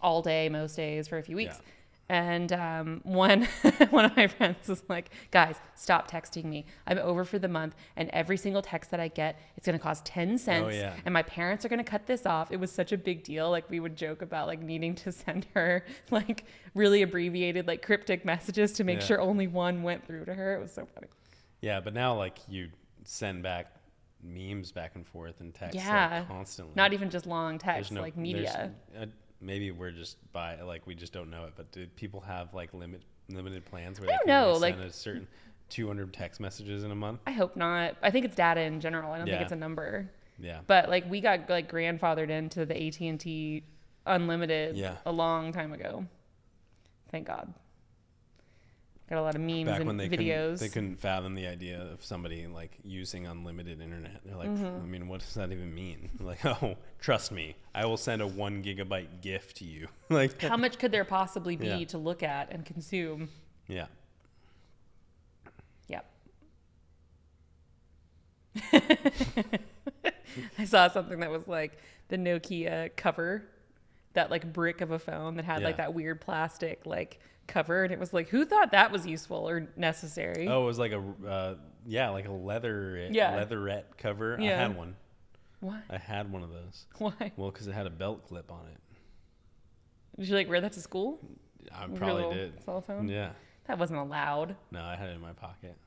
all day, most days for a few weeks. Yeah. And one of my friends was like, guys, stop texting me. I'm over for the month, and every single text that I get, it's going to cost 10 cents, and my parents are going to cut this off. It was such a big deal. Like, we would joke about, like, needing to send her, like, really abbreviated, like, cryptic messages to make sure only one went through to her. It was so funny. Yeah, but now, like, you send back memes back and forth and text like, constantly. Not even just long text, like media. Maybe we're just we just don't know it, but do people have like limited plans where they can know, send a certain 200 text messages in a month? I hope not. I think it's data in general. I don't think it's a number. Yeah. But like we got like grandfathered into the AT&T unlimited a long time ago. Thank God. Got a lot of memes and videos. They couldn't fathom the idea of somebody like using unlimited internet. They're like, I mean, what does that even mean? Like, oh, trust me, I will send a 1 gigabyte GIF to you. Like, how much could there possibly be to look at and consume? Yeah. Yep. I saw something that was like the Nokia cover, that like brick of a phone that had like that weird plastic like cover, and it was like, who thought that was useful or necessary? Oh, it was like a like a leatherette cover. Yeah. I had one. Why? I had one of those. Why? Well, because it had a belt clip on it. Did you like wear that to school? I probably did. Cell phone? Yeah. That wasn't allowed. No, I had it in my pocket.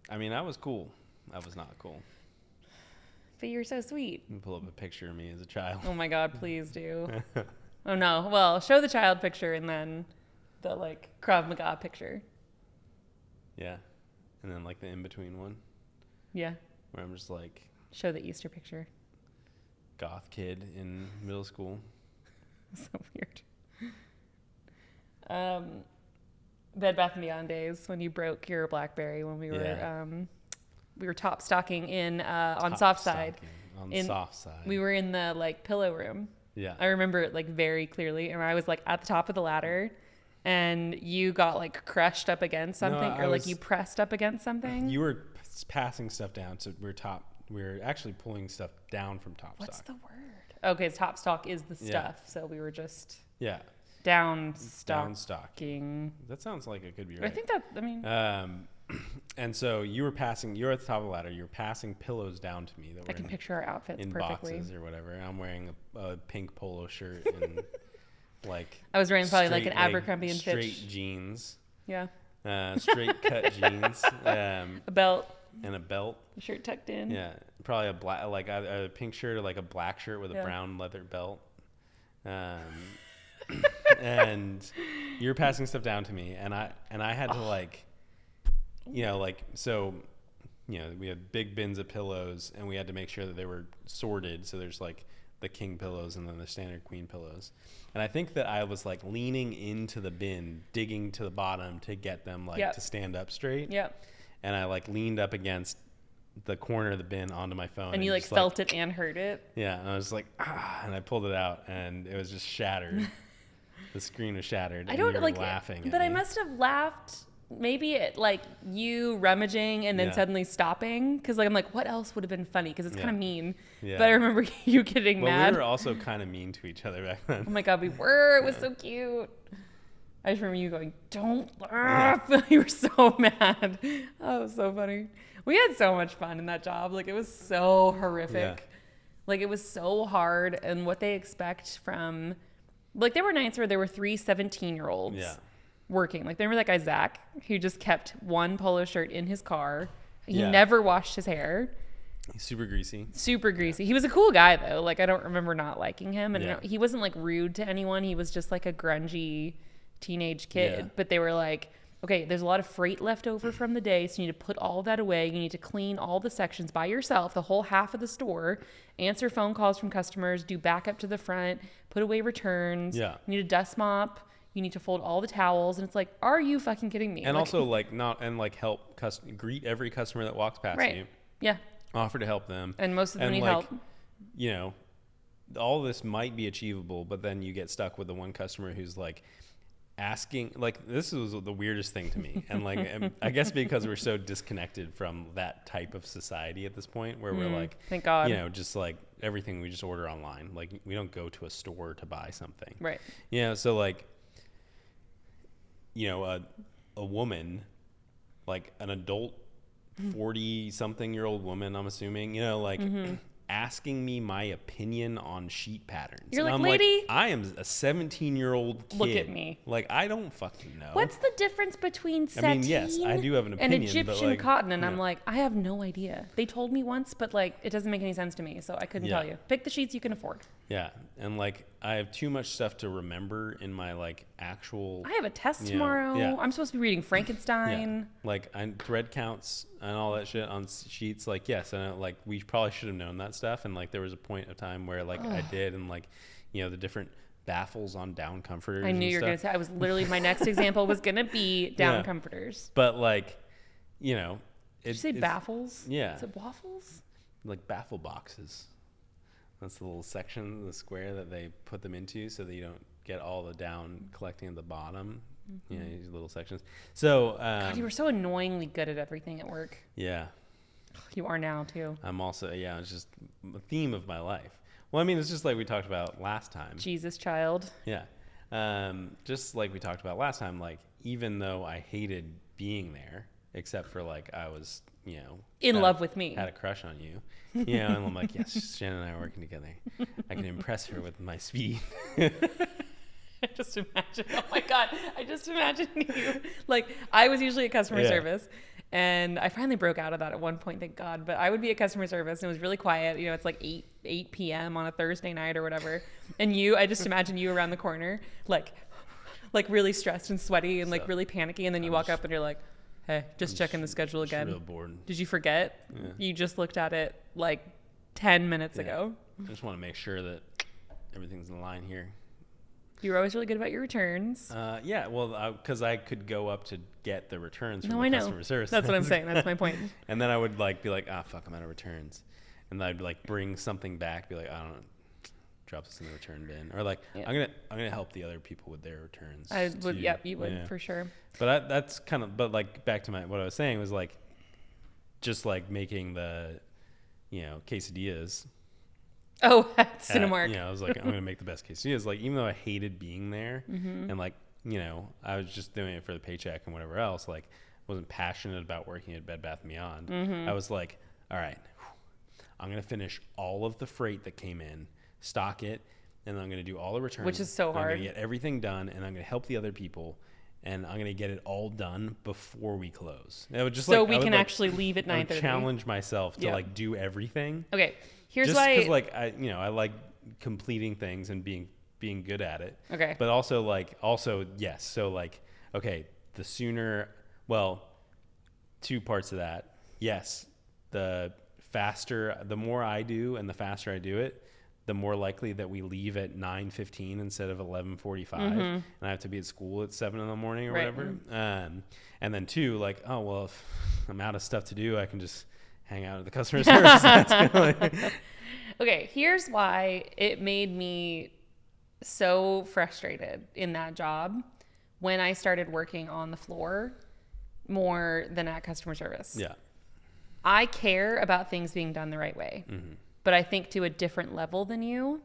I mean, I was cool. I was not cool. But you're so sweet. You can pull up a picture of me as a child. Oh my God, please do. Oh no. Well, show the child picture and then the like Krav Maga picture. Yeah. And then like the in-between one. Yeah. Where I'm just like. Show the Easter picture. Goth kid in middle school. So weird. Bed Bath & Beyond days when you broke your BlackBerry when we were top stocking in on soft side. Soft side. We were in the like pillow room. Yeah. I remember it like very clearly, and I was like at the top of the ladder, and you got like crushed up against something, like you pressed up against something. You were passing stuff down, so we were actually pulling stuff down from top stock. What's the word? Okay, top stock is the stuff, so we were just downstocking. That sounds like it could be right. I think that, I mean. And so you're at the top of the ladder. You're passing pillows down to me. That I can picture our outfits in perfectly. Boxes or whatever. I'm wearing a pink polo shirt and like. I was wearing probably like an Abercrombie and Fitch. Straight jeans. Yeah. Straight cut jeans. A belt. And a belt. A shirt tucked in. Yeah, probably a black, like a pink shirt or like a black shirt with a brown leather belt. And you're passing stuff down to me, and I had to like, we had big bins of pillows, and we had to make sure that they were sorted. So there's like the king pillows and then the standard queen pillows. And I think that I was like leaning into the bin, digging to the bottom to get them to stand up straight. Yep. And I like leaned up against the corner of the bin onto my phone. And you like felt it and heard it. Yeah. And I was like, and I pulled it out, and it was just shattered. The screen was shattered. I don't and like laughing. But I must have laughed. Maybe it like you rummaging and then suddenly stopping, because like I'm like, what else would have been funny? Because it's kind of mean. Yeah. But I remember you getting mad. We were also kind of mean to each other back then. Oh my God, we were. It was so cute. I just remember you going, "Don't laugh." You were so mad. Oh, it was so funny. We had so much fun in that job. Like it was so horrific. Yeah. Like it was so hard, and what they expect from, like there were nights where there were 3 17-year-olds. Yeah. Working. Like, remember that guy, Zach, who just kept one polo shirt in his car. He never washed his hair. He's super greasy. Super greasy. He was a cool guy, though. Like, I don't remember not liking him. And he wasn't, like, rude to anyone. He was just, like, a grungy teenage kid. Yeah. But they were like, okay, there's a lot of freight left over from the day, so you need to put all that away. You need to clean all the sections by yourself, the whole half of the store, answer phone calls from customers, do backup to the front, put away returns. Yeah. You need a dust mop. You need to fold all the towels, and it's like, are you fucking kidding me? And also help greet every customer that walks past you. Yeah. Offer to help them. And most of them need help. You know, all this might be achievable, but then you get stuck with the one customer who's like asking, like, this was the weirdest thing to me. And like, I guess because we're so disconnected from that type of society at this point, where we're like, thank God, just like everything we just order online. Like, we don't go to a store to buy something. Right. So like, a woman, like an adult 40-something-year-old woman, I'm assuming, asking me my opinion on sheet patterns. You're and like, lady, like, I am a 17-year-old kid. Look at me. Like, I don't fucking know. What's the difference between sateen yes, I do have an opinion, and Egyptian cotton? And I'm like, I have no idea. They told me once, but like, it doesn't make any sense to me, so I couldn't tell you. Pick the sheets you can afford. Yeah, and like, I have too much stuff to remember in my like actual. I have a test tomorrow. Yeah. I'm supposed to be reading Frankenstein. Yeah. Like, thread counts and all that shit on sheets. Like, yes, and like we probably should have known that stuff. And like, there was a point of time where like I did, and like, the different baffles on down comforters. I knew you were going to say, I was literally, my next example was going to be down comforters. But like, you know. Did you say baffles? Yeah. Is it waffles? Like baffle boxes. That's the little section, the square that they put them into so that you don't get all the down collecting at the bottom. Mm-hmm. You know, these little sections. So, God, you were so annoyingly good at everything at work. Yeah. You are now too. I'm also, it's just the theme of my life. Well, I mean, it's just like we talked about last time. Jesus child. Yeah. Just like we talked about last time, like, even though I hated being there, except for like, I was, you know, in love with me, had a crush on you, you know, and I'm like, yes, Shannon and I are working together. I can impress her with my speed. I just imagine, oh my God, I just imagine you. Like, I was usually at customer service. And I finally broke out of that at one point, thank God. But I would be at customer service and it was really quiet. You know, it's like 8 p.m. on a Thursday night or whatever. And I just imagine you around the corner, like really stressed and sweaty and like really panicky. And then you walk up and you're like, hey, just checking the schedule again. Real bored. Did you forget? Yeah. You just looked at it like 10 minutes ago. I just want to make sure that everything's in line here. You were always really good about your returns. Yeah, well, because I could go up to get the returns from the customer service. That's what I'm saying. That's my point. And then I would like be like, fuck, I'm out of returns. And then I'd like bring something back, be like, I don't know, drop this in the return bin, or like I'm gonna help the other people with their returns. I would, you would for sure. But that's kind of, but like back to what I was saying was like, just like making the, quesadillas. Oh, at Cinemark. I was like, I'm going to make the best quesadillas. Like, even though I hated being there and like, I was just doing it for the paycheck and whatever else, like, wasn't passionate about working at Bed Bath & Beyond. I was like, all right, I'm going to finish all of the freight that came in, stock it, and I'm going to do all the returns. Which is so hard. I'm going to get everything done, and I'm going to help the other people, and I'm going to get it all done before we close. It would just so we can actually leave at 9:30. I would challenge myself to like do everything. Okay. Here's just why. Because like I like completing things and being good at it. Okay. But also yes. So like, okay, the sooner, well, two parts of that. Yes, the more I do and the faster I do it, the more likely that we leave at 9:15 instead of 11:45, and I have to be at school at 7 a.m. or whatever. And then two, like, oh well, if I'm out of stuff to do, I can just hang out at the customer service. Okay, here's why it made me so frustrated in that job when I started working on the floor more than at customer service. Yeah. I care about things being done the right way, but I think to a different level than you.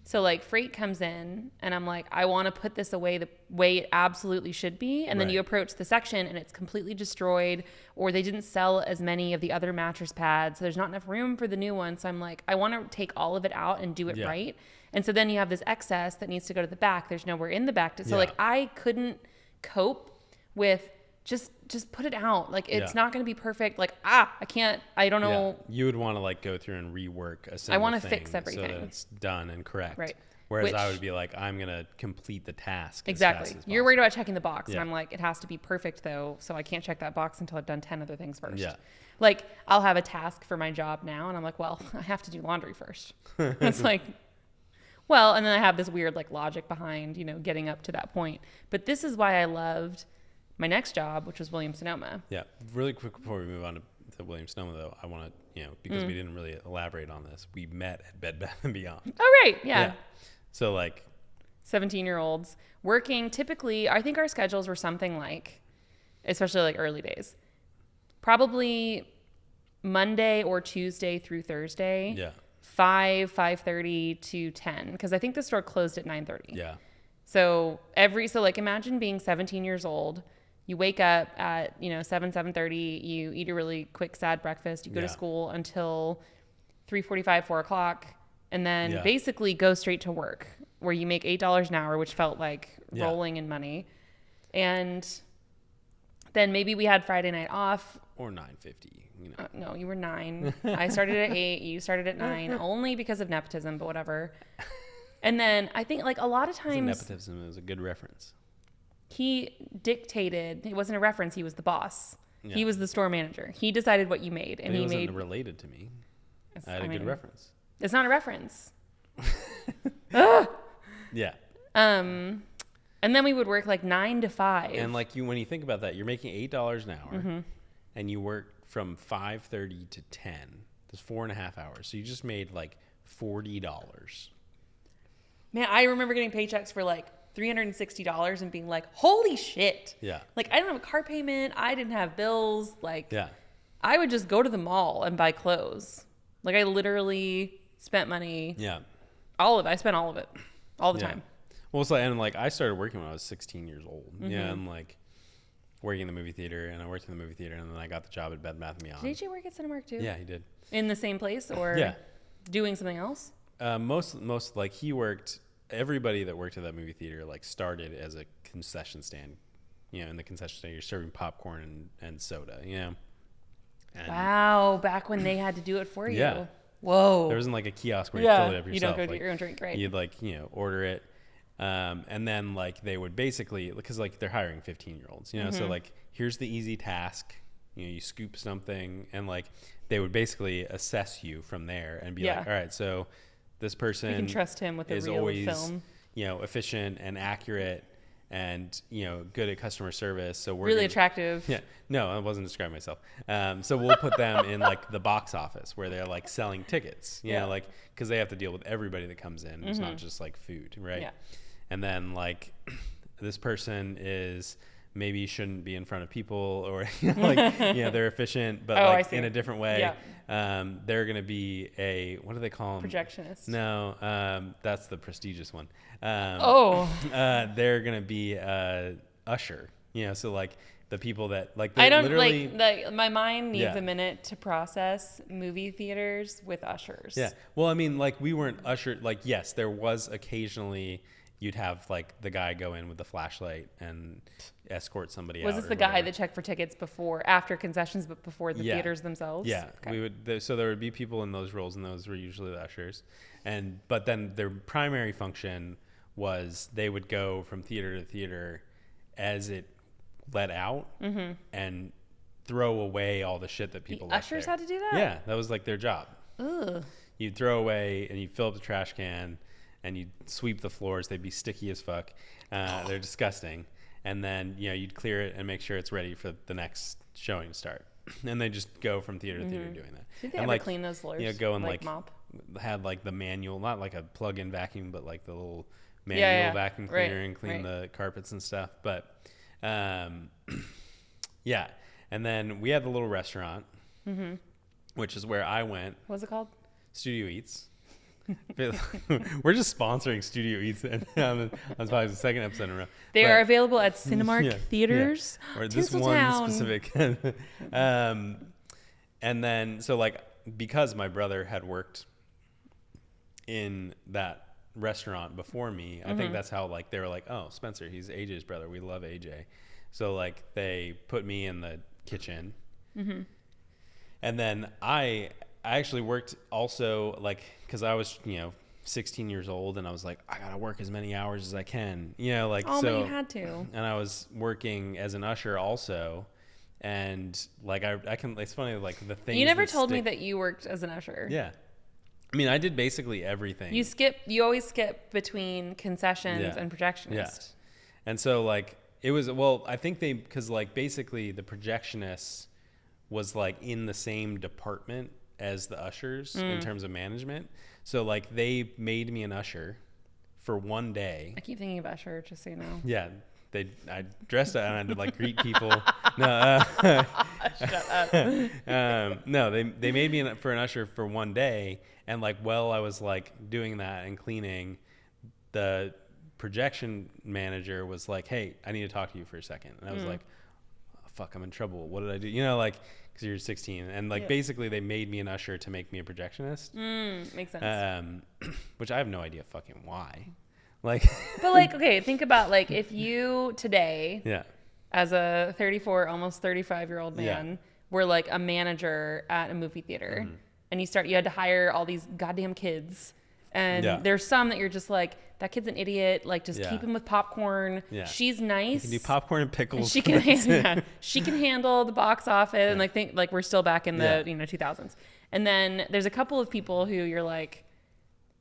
So like freight comes in and I'm like, I want to put this away the way it absolutely should be. And then you approach the section and it's completely destroyed, or they didn't sell as many of the other mattress pads. So there's not enough room for the new one. So I'm like, I want to take all of it out and do it right. And so then you have this excess that needs to go to the back. There's nowhere in the back. So like I couldn't cope with just put it out. Like it's not going to be perfect. Like, I can't, I don't know. You would want to like go through and rework a single I want to thing fix everything so that it's done and correct. Right. Whereas I would be like, I'm going to complete the task. Exactly. As fast as You're worried about checking the box. Yeah. And I'm like, it has to be perfect though. So I can't check that box until I've done 10 other things first. Yeah. Like I'll have a task for my job now. And I'm like, well, I have to do laundry first. It's like, well, and then I have this weird like logic behind, getting up to that point. But this is why I loved my next job, which was Williams-Sonoma. Yeah. Really quick before we move on to Williams-Sonoma, though, I want to, because we didn't really elaborate on this, we met at Bed Bath & Beyond. Oh, right. Yeah. So, like... 17-year-olds working typically, I think our schedules were something like, especially like early days, probably Monday or Tuesday through Thursday. Yeah. 5:30 to 10, because I think the store closed at 9:30. Yeah. So like imagine being 17 years old. You wake up at, 7:30, you eat a really quick, sad breakfast. You go to school until 3:45, 4 o'clock, and then basically go straight to work where you make $8 an hour, which felt like rolling in money. And then maybe we had Friday night off. Or 9:50, No, you were 9. I started at 8. You started at 9, only because of nepotism, but whatever. And then I think like a lot of times... Nepotism is a good reference. He dictated. It wasn't a reference. He was the boss. Yeah. He was the store manager. He decided what you made, and he wasn't related to me. I had a good reference. It's not a reference. Yeah. And then we would work like 9 to 5. And like when you think about that, you're making $8 an hour, and you work from 5:30 to 10. That's 4.5 hours. So you just made like $40. Man, I remember getting paychecks for like $360 and being like, holy shit. Yeah. Like I didn't have a car payment. I didn't have bills. Like yeah. I would just go to the mall and buy clothes. Like I literally spent money. Yeah. I spent all of it all the time. Well, it's like I started working when I was 16 years old. Yeah. And like working in the movie theater, and I worked in the movie theater, and then I got the job at Bed Bath & Beyond. Did you work at Cinemark too? Yeah, he did. In the same place or doing something else? Most like he worked. Everybody that worked at that movie theater like started as a concession stand. You know, in the concession stand, you're serving popcorn and soda. You know. And wow, back when they had to do it for you. Yeah. Whoa. There wasn't like a kiosk where you fill it up yourself. You don't go like, get your own drink, right? You'd order it. And then like they would basically, because like they're hiring 15-year-olds, you know, so like here's the easy task, you know, you scoop something, and like they would basically assess you from there and be like, all right, so this person you can trust him with a is real always, film, you know, efficient and accurate and, you know, good at customer service. So we're really attractive. Yeah. No, I wasn't describing myself. So we'll put them in like the box office where they're like selling tickets, you know, like, cause they have to deal with everybody that comes in. It's not just like food. Right. Yeah. And then like this person is maybe shouldn't be in front of people, or like, you know, they're efficient, but like in a different way. Yeah. They're going to be what do they call them? Projectionist. No. That's the prestigious one. They're going to be usher, you know, so like the people that like, I don't like my mind needs a minute to process movie theaters with ushers. Yeah. Well, I mean, like we weren't ushered, like, yes, there was occasionally you'd have like the guy go in with the flashlight and escort somebody out. Was this the guy that checked for tickets after concessions, but before the theaters themselves? Yeah. Okay. We would, so there would be people in those roles, and those were usually the ushers. But then their primary function was they would go from theater to theater as it let out and throw away all the shit that people left ushers there. had to do that? Yeah. That was like their job. Ugh. You'd throw away and you'd fill up the trash can, and you'd sweep the floors. They'd be sticky as fuck. They're disgusting. And then, you know, you'd clear it and make sure it's ready for the next showing to start. And they just go from theater to theater doing that. Did they and ever clean those floors? You know, go and like mop? had like the manual, not like a plug-in vacuum, but like the little manual vacuum cleaner and clean the carpets and stuff. But yeah. And then we had the little restaurant, which is where I went. What's it called? Studio Eats. We're just sponsoring Studio Eats, and that's probably the second episode in a row. They are available at Cinemark theaters. Yeah. Or this one specific. And then, so like, because my brother had worked in that restaurant before me, I think that's how like they were like, oh, Spencer, he's AJ's brother. We love AJ. So like they put me in the kitchen, and then I actually worked also like, cause I was, you know, 16 years old, and I was like, I gotta work as many hours as I can, you know, like, but you had to. And I was working as an usher also. And like, I can, it's funny, like the thing. You never told me that you worked as an usher. Yeah. I mean, I did basically everything. You always skip between concessions and projectionist. Yeah. And so like, it was, well, I think cause like basically the projectionist was like in the same department as the ushers in terms of management. So like they made me an usher for one day. I keep thinking of usher, just so you know. Yeah. I dressed up and I had to like greet people. No, Shut up. No, they made me for an usher for one day. And like, while I was like doing that and cleaning, the projection manager was like, hey, I need to talk to you for a second. And I was like, oh, fuck, I'm in trouble. What did I do? You know, like, because you're 16, and like basically they made me an usher to make me a projectionist. Makes sense. Which I have no idea fucking why. Like, but like, okay, think about like if you today, as a 34, almost 35-year-old man, were like a manager at a movie theater, and you had to hire all these goddamn kids, and there's some that you're just like, that kid's an idiot. Like, just keep him with popcorn. Yeah. She's nice. You can do popcorn and pickles. And she can handle the box office, and like think like we're still back in the 2000s. And then there's a couple of people who you're like,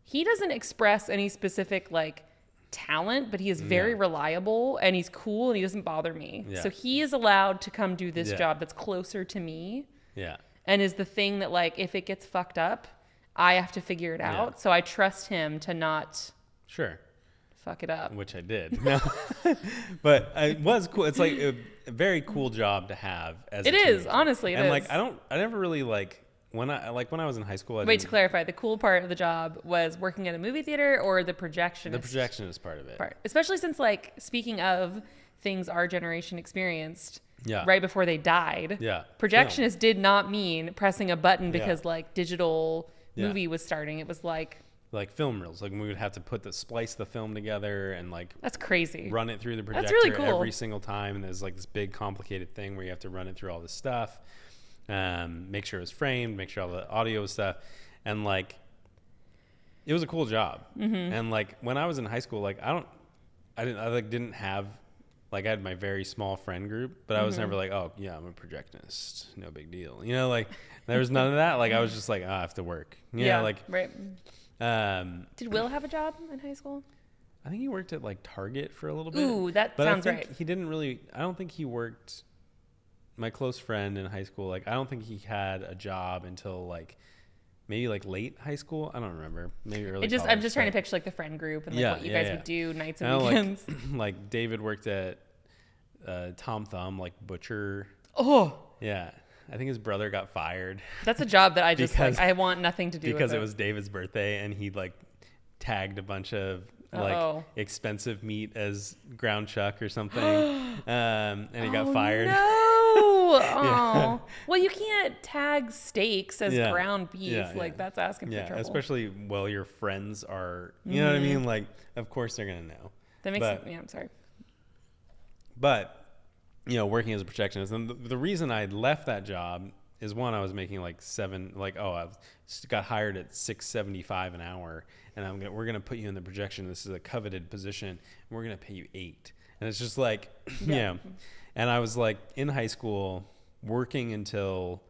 he doesn't express any specific like talent, but he is very reliable and he's cool and he doesn't bother me. So he is allowed to come do this job that's closer to me. Yeah. And is the thing that, like, if it gets fucked up, I have to figure it out. So I trust him to not fuck it up. Which I did. No. But it was cool. It's like a very cool job to have as it a is, teenager. honestly, it and is. like I never really like when I was in high school. Wait, to clarify, the cool part of the job was working at a movie theater or the projectionist? The projectionist part of it. Especially since, like, speaking of things our generation experienced right before they died. Yeah. Projectionist did not mean pressing a button because like digital movie was starting. It was like film reels. Like, we would have to splice the film together and like that's crazy. Run it through the projector really cool. every single time. And there's like this big complicated thing where you have to run it through all this stuff. Make sure it was framed, make sure all the audio was stuff. And like, it was a cool job. And like, when I was in high school, like I didn't have, like, I had my very small friend group, but I was never like, oh yeah, I'm a projectionist, no big deal. You know, like there was none of that. Like I was just like, oh, I have to work. You know, like, right. Did Will have a job in high school? I think he worked at like Target for a little bit. Ooh, that sounds right. He didn't really, I don't think he worked, my close friend in high school, like I don't think he had a job until like maybe like late high school. I don't remember. Maybe early college. I'm just trying to picture like the friend group and like what you guys would do nights and weekends. Like David worked at Tom Thumb, like butcher. Oh. Yeah. I think his brother got fired. That's a job that I just like, I want nothing to do with it. Because it was David's birthday and he like tagged a bunch of like expensive meat as ground chuck or something. And he got fired. No. Yeah. Well, you can't tag steaks as ground beef. Like that's asking for trouble. Especially while your friends are, you know what I mean? Like, of course they're going to know. That makes sense. Yeah, I'm sorry. But, you know, working as a projectionist, and the reason I left that job is, one, I was making like I got hired at $6.75 an hour, and we're going to put you in the projection. This is a coveted position, and we're going to pay you $8. And it's just like, And I was like in high school working until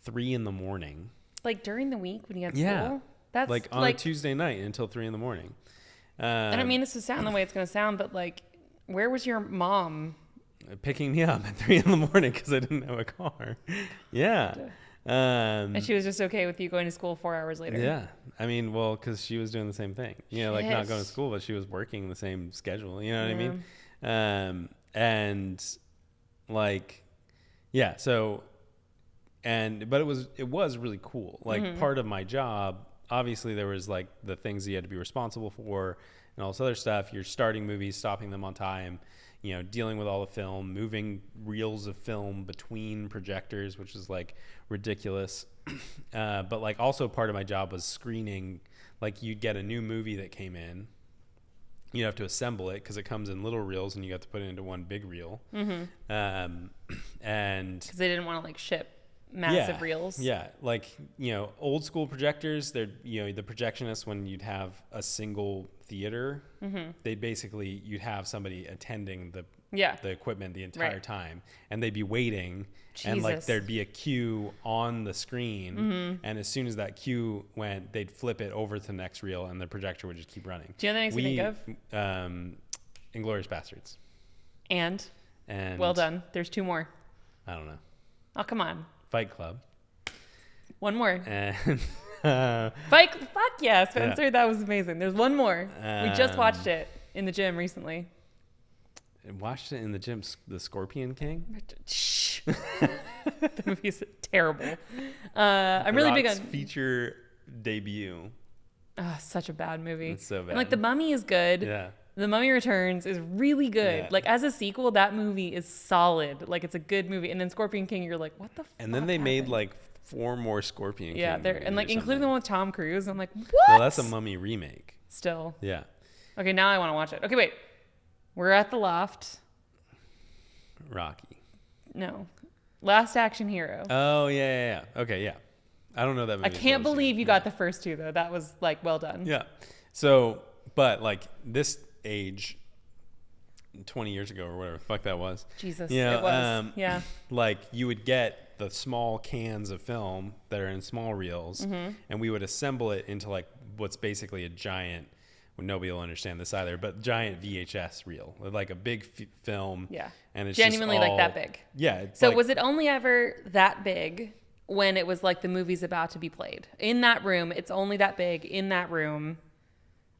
3 a.m. Like during the week when you had school? That's like on a Tuesday night until 3 a.m. I don't mean this to sound the way it's going to sound, but like, where was your mom? Picking me up at 3 a.m. because I didn't have a car. Yeah. And she was just okay with you going to school 4 hours later. Yeah. I mean, well, because she was doing the same thing. You know, like not going to school, but she was working the same schedule. You know what I mean? And like, yeah. So, but it was really cool. Like part of my job, obviously there was like the things you had to be responsible for and all this other stuff. You're starting movies, stopping them on time, you know, dealing with all the film, moving reels of film between projectors, which is like ridiculous. But like also part of my job was screening. Like you'd get a new movie that came in, you have to assemble it because it comes in little reels and you have to put it into one big reel. And because they didn't want to like ship massive reels. Yeah. Like, you know, old school projectors, they're, you know, the projectionists, when you'd have a single theater, you'd have somebody attending the equipment the entire time, and they'd be waiting. Jesus. And like there'd be a cue on the screen, and as soon as that cue went, they'd flip it over to the next reel and the projector would just keep running. Do you know what that makes me think of? Inglourious Bastards. And well done. There's 2 more. I don't know. Oh, come on. Fight Club. 1 more. And fuck yeah, Spencer. That was amazing. There's 1 more. We just watched it in the gym recently. Watched it in the gym. The Scorpion King. Shh. The movie's terrible. I'm really big on feature debut. Such a bad movie. It's so bad. And like The Mummy is good. Yeah. The Mummy Returns is really good. Yeah. Like as a sequel, that movie is solid. Like it's a good movie. And then Scorpion King, you're like, what the fuck? And then they made like 4 more Scorpion King. Yeah, and like including the one with Tom Cruise. I'm like, what? Well, that's a Mummy remake. Still. Yeah. Okay, now I want to watch it. Okay, wait. We're at the Loft. Rocky. No. Last Action Hero. Oh, yeah. Okay, yeah. I don't know that movie. I can't believe you got the first 2 though. That was like well done. Yeah. So, but like this age, 20 years ago or whatever the fuck that was. Jesus, you know, it was. Yeah. Like you would get the small cans of film that are in small reels, and we would assemble it into like what's basically a giant, nobody will understand this either, but giant VHS reel, like a big film. Yeah. And it's genuinely just all, like that big. Yeah. So was it only ever that big when it was like the movie's about to be played? In that room, it's only that big in that room.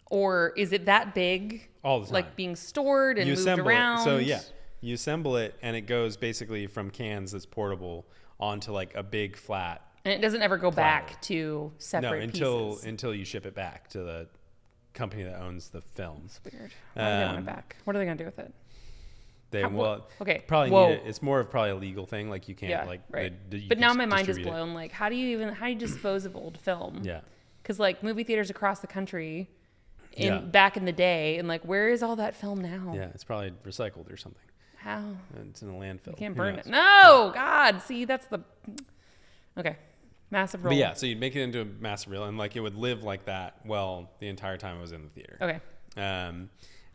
Or is it that big? All the time. Like being stored and moved around? So yeah, you assemble it and it goes basically from cans that's portable onto like a big flat. And it doesn't ever go platter. back to separate pieces. Until you ship it back to the company that owns the film. It's weird. Why do they want it back? What are they gonna do with it? Probably need it. It's more of probably a legal thing. Like you can't right. But now my mind is blown. Like how do you dispose of old film? Yeah. Because like movie theaters across the country, back in the day, and like where is all that film now? Yeah, it's probably recycled or something. How? It's in a landfill. You can't burn it. No, God. See, that's the. Okay. Massive roll. But yeah, so you'd make it into a massive reel, and like it would live like that the entire time it was in the theater. Okay.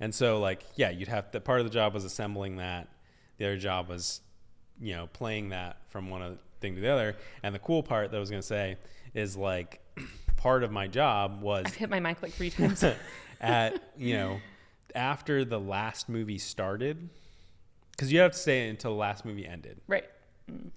And so like you'd have part of the job was assembling that. The other job was, playing that from one thing to the other. And the cool part that I was gonna say is like part of my job was I've hit my mic like 3 times. After the last movie started, because you have to stay until the last movie ended. Right.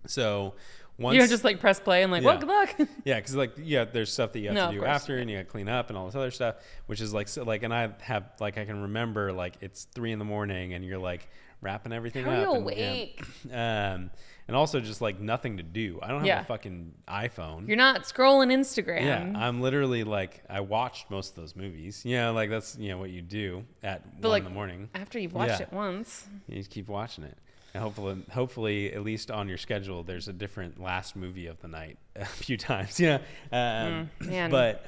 So. Once, you don't just like press play and like, well, good luck. Yeah, because like there's stuff that you have to do after, and you got to clean up and all this other stuff, which is like and I have like I can remember like it's 3 a.m. and you're like wrapping everything up. How are you awake? And also just like nothing to do. I don't have a fucking iPhone. You're not scrolling Instagram. Yeah, I'm literally like I watched most of those movies. Like that's what you do at 1 in the morning. After you've watched it once, you just keep watching it. And hopefully, at least on your schedule, there's a different last movie of the night a few times. Man. But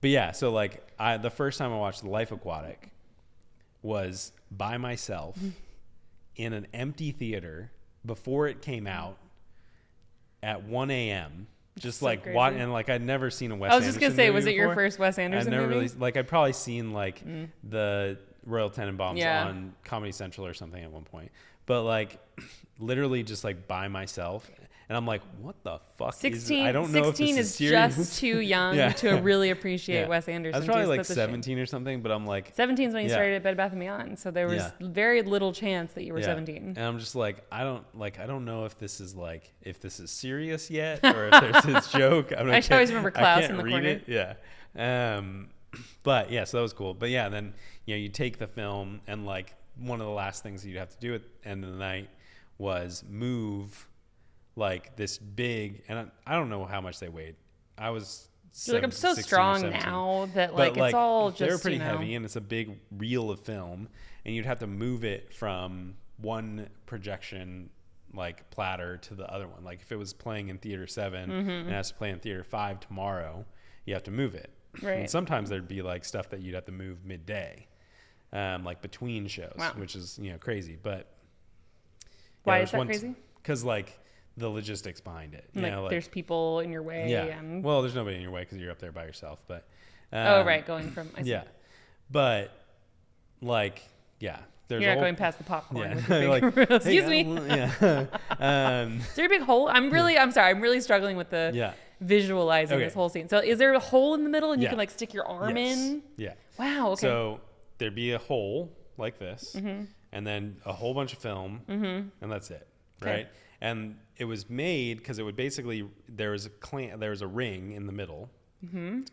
yeah. So like, the first time I watched The Life Aquatic was by myself in an empty theater before it came out at 1 a.m. Just so like what, and like I'd never seen a Wes Anderson. I was just gonna say, was it before. Your first Wes Anderson I'd never movie? really like. I'd probably seen like the Royal Tenenbaums on Comedy Central or something at one point, but like literally just like by myself, and I'm like, what the fuck 16, I don't know if this is serious. Just too young to really appreciate Wes Anderson. I was probably like 17 or something, but I'm like 17 is when you started at Bed Bath & Beyond, so there was very little chance that you were 17. And I'm just like, I don't know if this is serious yet, or if there's this joke. I always remember Klaus in the corner. It. Yeah. But yeah, so that was cool. But yeah, then you take the film, and like one of the last things that you'd have to do at the end of the night was move like this big, and I don't know how much they weighed. I was I'm so strong now that like it's all just, they were pretty heavy, and it's a big reel of film, and you'd have to move it from one projection like platter to the other one. Like if it was playing in theater 7 and it has to play in theater 5 tomorrow, you have to move it. Right. And sometimes there'd be like stuff that you'd have to move midday, like between shows, which is crazy. But why is that crazy? Because like the logistics behind it. Like there's people in your way. Yeah. Well, there's nobody in your way because you're up there by yourself. But going from but like there's you're not going past the popcorn. Yeah. With like, excuse me. Yeah. Is there a big hole? I'm sorry. I'm really struggling with the visualizing this whole scene. So is there a hole in the middle and you can like stick your arm in? Yeah. Wow. Okay. So there'd be a hole like this, and then a whole bunch of film, and that's it, right? And it was made because it would basically there was a ring in the middle,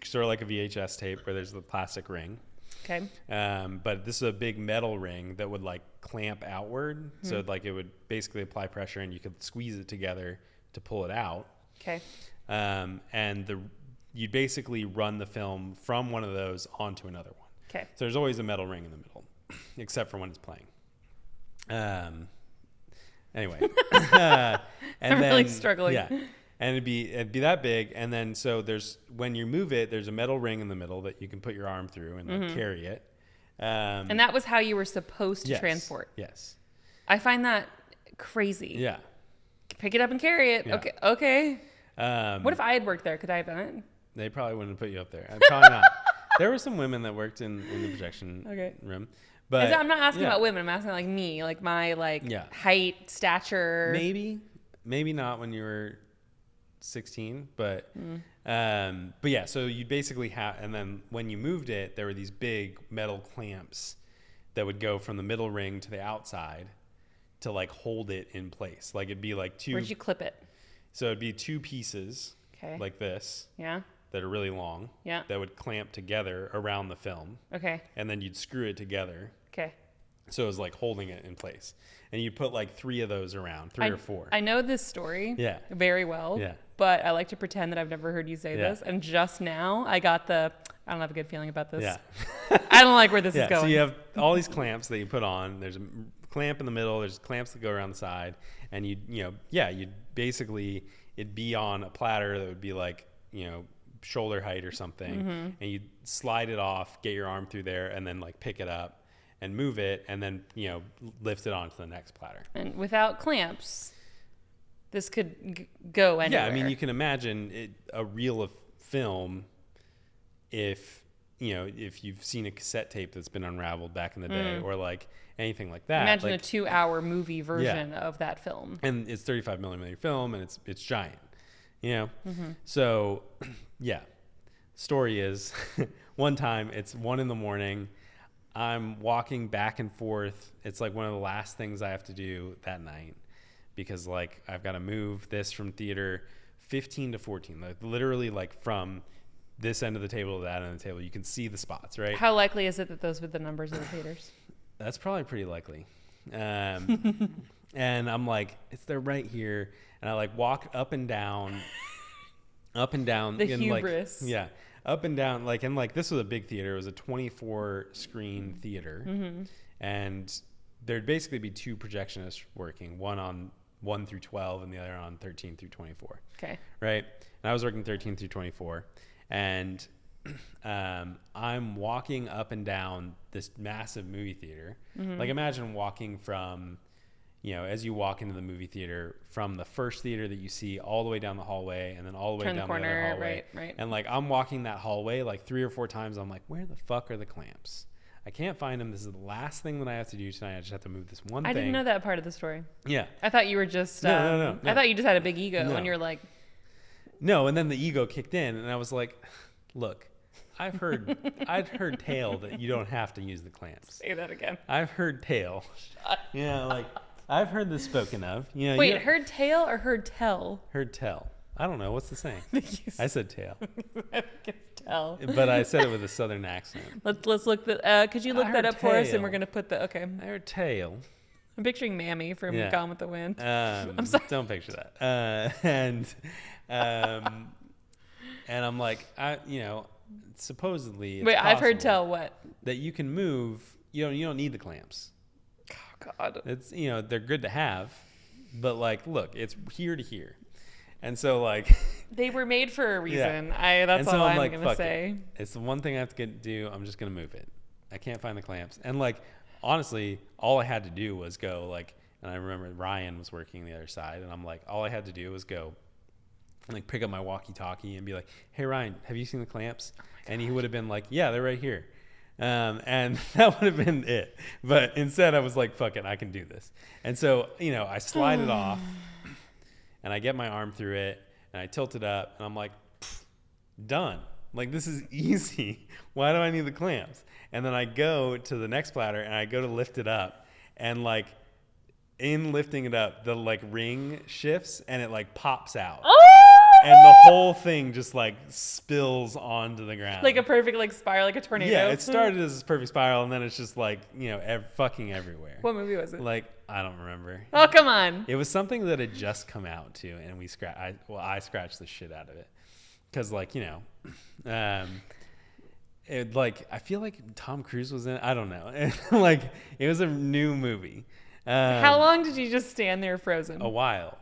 sort of like a VHS tape where there's the plastic ring. Okay. But this is a big metal ring that would like clamp outward, so like it would basically apply pressure, and you could squeeze it together to pull it out. Okay. And you'd basically run the film from one of those onto another one. Okay. So there's always a metal ring in the middle, except for when it's playing. Anyway, and I'm really struggling. Yeah, and it'd be that big, and then so when you move it, there's a metal ring in the middle that you can put your arm through and like carry it. And that was how you were supposed to transport. Yes. I find that crazy. Yeah. Pick it up and carry it. Yeah. Okay. What if I had worked there? Could I have done it? They probably wouldn't have put you up there. Probably not. There were some women that worked in the projection room. But I'm not asking about women. I'm asking like me, like my height, stature. Maybe not when you were 16, but But yeah, so you basically have, and then when you moved it, there were these big metal clamps that would go from the middle ring to the outside to like hold it in place. Like it'd be like two. Where'd you clip it? So it'd be two pieces like this. Yeah. That are really long. Yeah. That would clamp together around the film. Okay. And then you'd screw it together. Okay. So it was like holding it in place. And you'd put like 3 of those around, 3 or 4. I know this story very well. Yeah. But I like to pretend that I've never heard you say this. And just now I got I don't have a good feeling about this. Yeah. I don't like where this is going. So you have all these clamps that you put on. There's a clamp in the middle. There's clamps that go around the side. And you'd basically, it'd be on a platter that would be like, shoulder height or something. And you'd slide it off, get your arm through there, and then like pick it up and move it, and then lift it onto the next platter. And without clamps, this could go anywhere. Yeah, I mean, you can imagine a reel of film if you've seen a cassette tape that's been unraveled back in the day, or like anything like that. Imagine like, a 2-hour movie version of that film. And it's 35 millimeter film, and it's giant. So yeah, story is one time it's 1 a.m. I'm walking back and forth. It's like one of the last things I have to do that night because like I've got to move this from theater 15 to 14, like literally like from this end of the table to that end of the table. You can see the spots, right? How likely is it that those were the numbers of the theaters? That's probably pretty likely. And I'm like, they're right here. And I like walk up and down. The hubris. Like, up and down. Like, and like, this was a big theater. It was a 24 screen theater. And there'd basically be 2 projectionists working, one on 1 through 12 and the other on 13 through 24. Okay. Right. And I was working 13 through 24. And I'm walking up and down this massive movie theater. Like, imagine walking from, as you walk into the movie theater, from the first theater that you see all the way down the hallway and then all the way down the other hallway. Right. And like, I'm walking that hallway like 3 or 4 times. I'm like, where the fuck are the clamps? I can't find them. This is the last thing that I have to do tonight. I just have to move this one thing. I didn't know that part of the story. Yeah. I thought you were just, no. I thought you just had a big ego and you're like. No. And then the ego kicked in and I was like, look, I've heard tale that you don't have to use the clamps. Say that again. I've heard tale. Like I've heard this spoken of. Wait, heard tale or heard tell? Heard tell. I don't know. What's the saying? I said tale. I think it's tell. But I said it with a southern accent. Let's look that. Could you look that up for us? And we're gonna put the okay. I heard tale. I'm picturing Mammy from Gone with the Wind. I'm sorry. Don't picture that. And I'm like, supposedly. Wait, I've heard tell what? That you can move. You don't need the clamps. Oh God. It's they're good to have, but like, look, it's here to here. And so like they were made for a reason. That's all I'm like, gonna say. It's the one thing I have to do. I'm just gonna move it. I can't find the clamps. And like honestly, all I had to do was go like, and I remember Ryan was working the other side, and I'm like, all I had to do was go and like pick up my walkie-talkie and be like, hey Ryan, have you seen the clamps? And he would have been like, yeah, they're right here. And that would have been it. But instead I was like, fuck it, I can do this. And so, I slide it off. And I get my arm through it, and I tilt it up, and I'm like, done. Like, this is easy. Why do I need the clamps? And then I go to the next platter, and I go to lift it up, and, like, in lifting it up, the, like, ring shifts, and it, like, pops out. Oh! And the whole thing just, like, spills onto the ground. Like a perfect, like, spiral, like a tornado? Yeah, it started as this perfect spiral, and then it's just, like, fucking everywhere. What movie was it? Like, I don't remember. Oh, come on. It was something that had just come out, too, and I scratched the shit out of it. Because, like, I feel like Tom Cruise was in it. I don't know. Like, it was a new movie. How long did you just stand there frozen? A while.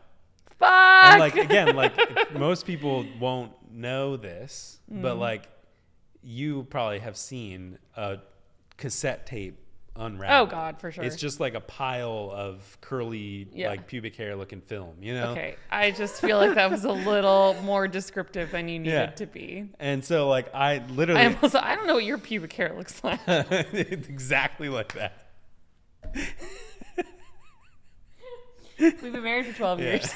Fuck! And like, again, like most people won't know this, but like you probably have seen a cassette tape unravel. Oh God, for sure. It's just like a pile of curly, like pubic hair looking film, Okay. I just feel like that was a little more descriptive than you needed to be. And so like I literally I don't know what your pubic hair looks like. It's exactly like that. We've been married for 12 years.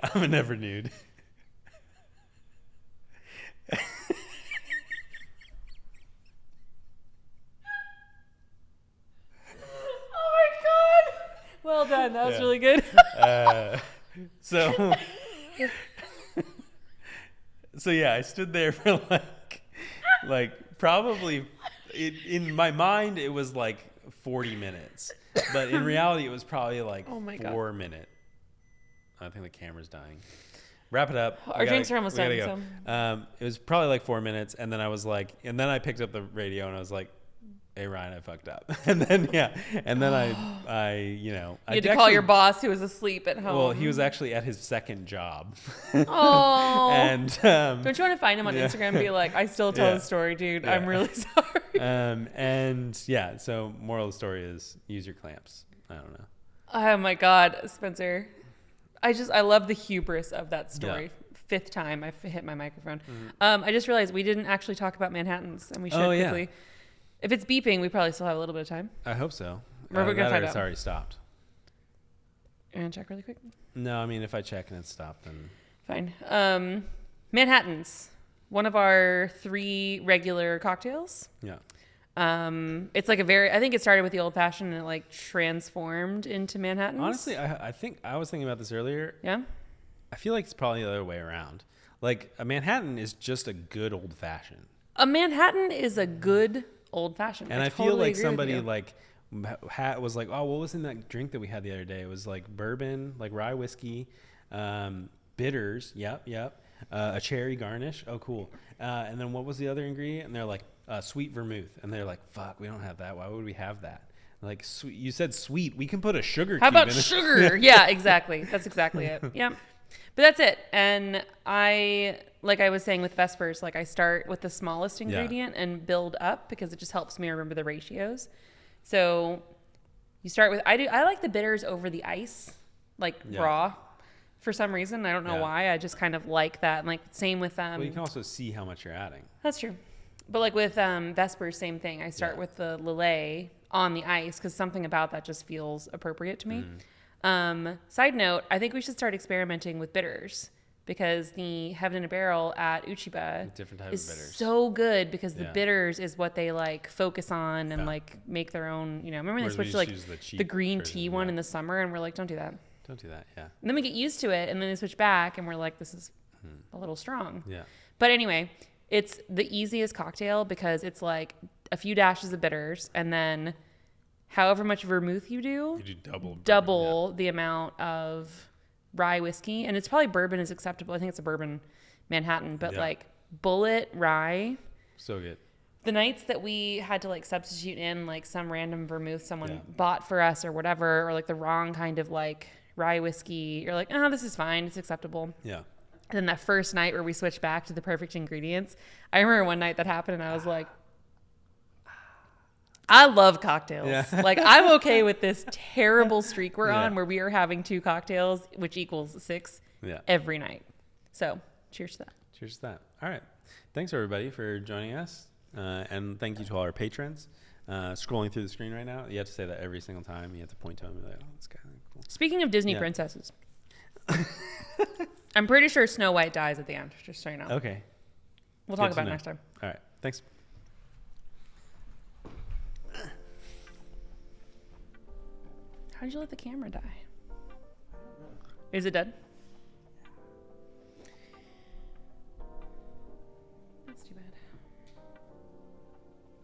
I'm a never nude. Well done. That was really good. So yeah, I stood there for like probably in my mind it was like 40 minutes, but in reality it was probably like 4 minutes. I think the camera's dying. Wrap it up. Our drinks are almost done. Go. It was probably like 4 minutes, and then I was like, and then I picked up the radio and I was like, "Hey Ryan, I fucked up." And then I you had to call your boss who was asleep at home. Well, he was actually at his second job. Oh. And don't you want to find him on Instagram and be like, "I still tell the story, dude. I'm really sorry." And yeah, so moral of the story is use your clamps. I don't know. Oh my God, Spencer. I love the hubris of that story. Yeah. 5th time I've hit my microphone. Mm-hmm. I just realized we didn't actually talk about Manhattans, and we should quickly. Yeah. If it's beeping, we probably still have a little bit of time. I hope so. We're going to find out. It's already stopped. You want to check really quick? No, I mean, if I check and it's stopped, then... Fine. Manhattans. One of our 3 regular cocktails. Yeah. It's like I think it started with the old fashioned and it like transformed into Manhattans. Honestly, I think I was thinking about this earlier. Yeah. I feel like it's probably the other way around. Like a Manhattan is just a good old fashioned. A Manhattan is a good old fashioned. And I feel like somebody like was like, "Oh, what was in that drink that we had the other day?" It was like bourbon, like rye whiskey, bitters. Yep. A cherry garnish. Oh, cool. And then what was the other ingredient? And they're like, sweet vermouth. And they're like, fuck, we don't have that. Why would we have that? Like, sweet. You said sweet. We can put a sugar How cube about in sugar? Yeah, exactly. That's exactly it. Yeah. But that's it. And like I was saying with Vespers, like I start with the smallest ingredient and build up because it just helps me remember the ratios. So you start with, I like the bitters over the ice, like raw. For some reason, I don't know why. I just kind of like that. And like same with well, you can also see how much you're adding. That's true. But like with Vespers, same thing. I start with the Lillet on the ice because something about that just feels appropriate to me. Side note, I think we should start experimenting with bitters because the Heaven in a Barrel at Uchiba is so good because the bitters is what they like focus on and like make their own, remember they switched to like the green tea one in the summer and we're like, don't do that. Don't do that, yeah. And then we get used to it, and then they switch back, and we're like, this is a little strong. Yeah. But anyway, it's the easiest cocktail because it's like a few dashes of bitters, and then however much vermouth you do double the amount of rye whiskey. And it's probably bourbon is acceptable. I think it's a bourbon Manhattan, but like bullet rye. So good. The nights that we had to like substitute in like some random vermouth someone bought for us or whatever, or like the wrong kind of like rye whiskey, you're like, oh, this is fine, it's acceptable. Yeah. And then that first night where we switched back to the perfect ingredients, I remember one night that happened and I was like, I love cocktails. Yeah. Like I'm okay with this terrible streak we're on where we are having 2 cocktails, which equals 6 every night. So cheers to that. Cheers to that. All right. Thanks everybody for joining us. And thank you to all our patrons. Scrolling through the screen right now, you have to say that every single time. You have to point to them and be like, oh, this guy is cool. Speaking of Disney princesses, I'm pretty sure Snow White dies at the end, just so you know. Okay. We'll talk about it next time. All right. Thanks. How did you let the camera die? Is it dead? That's too bad.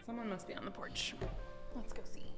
Someone must be on the porch. Let's go see.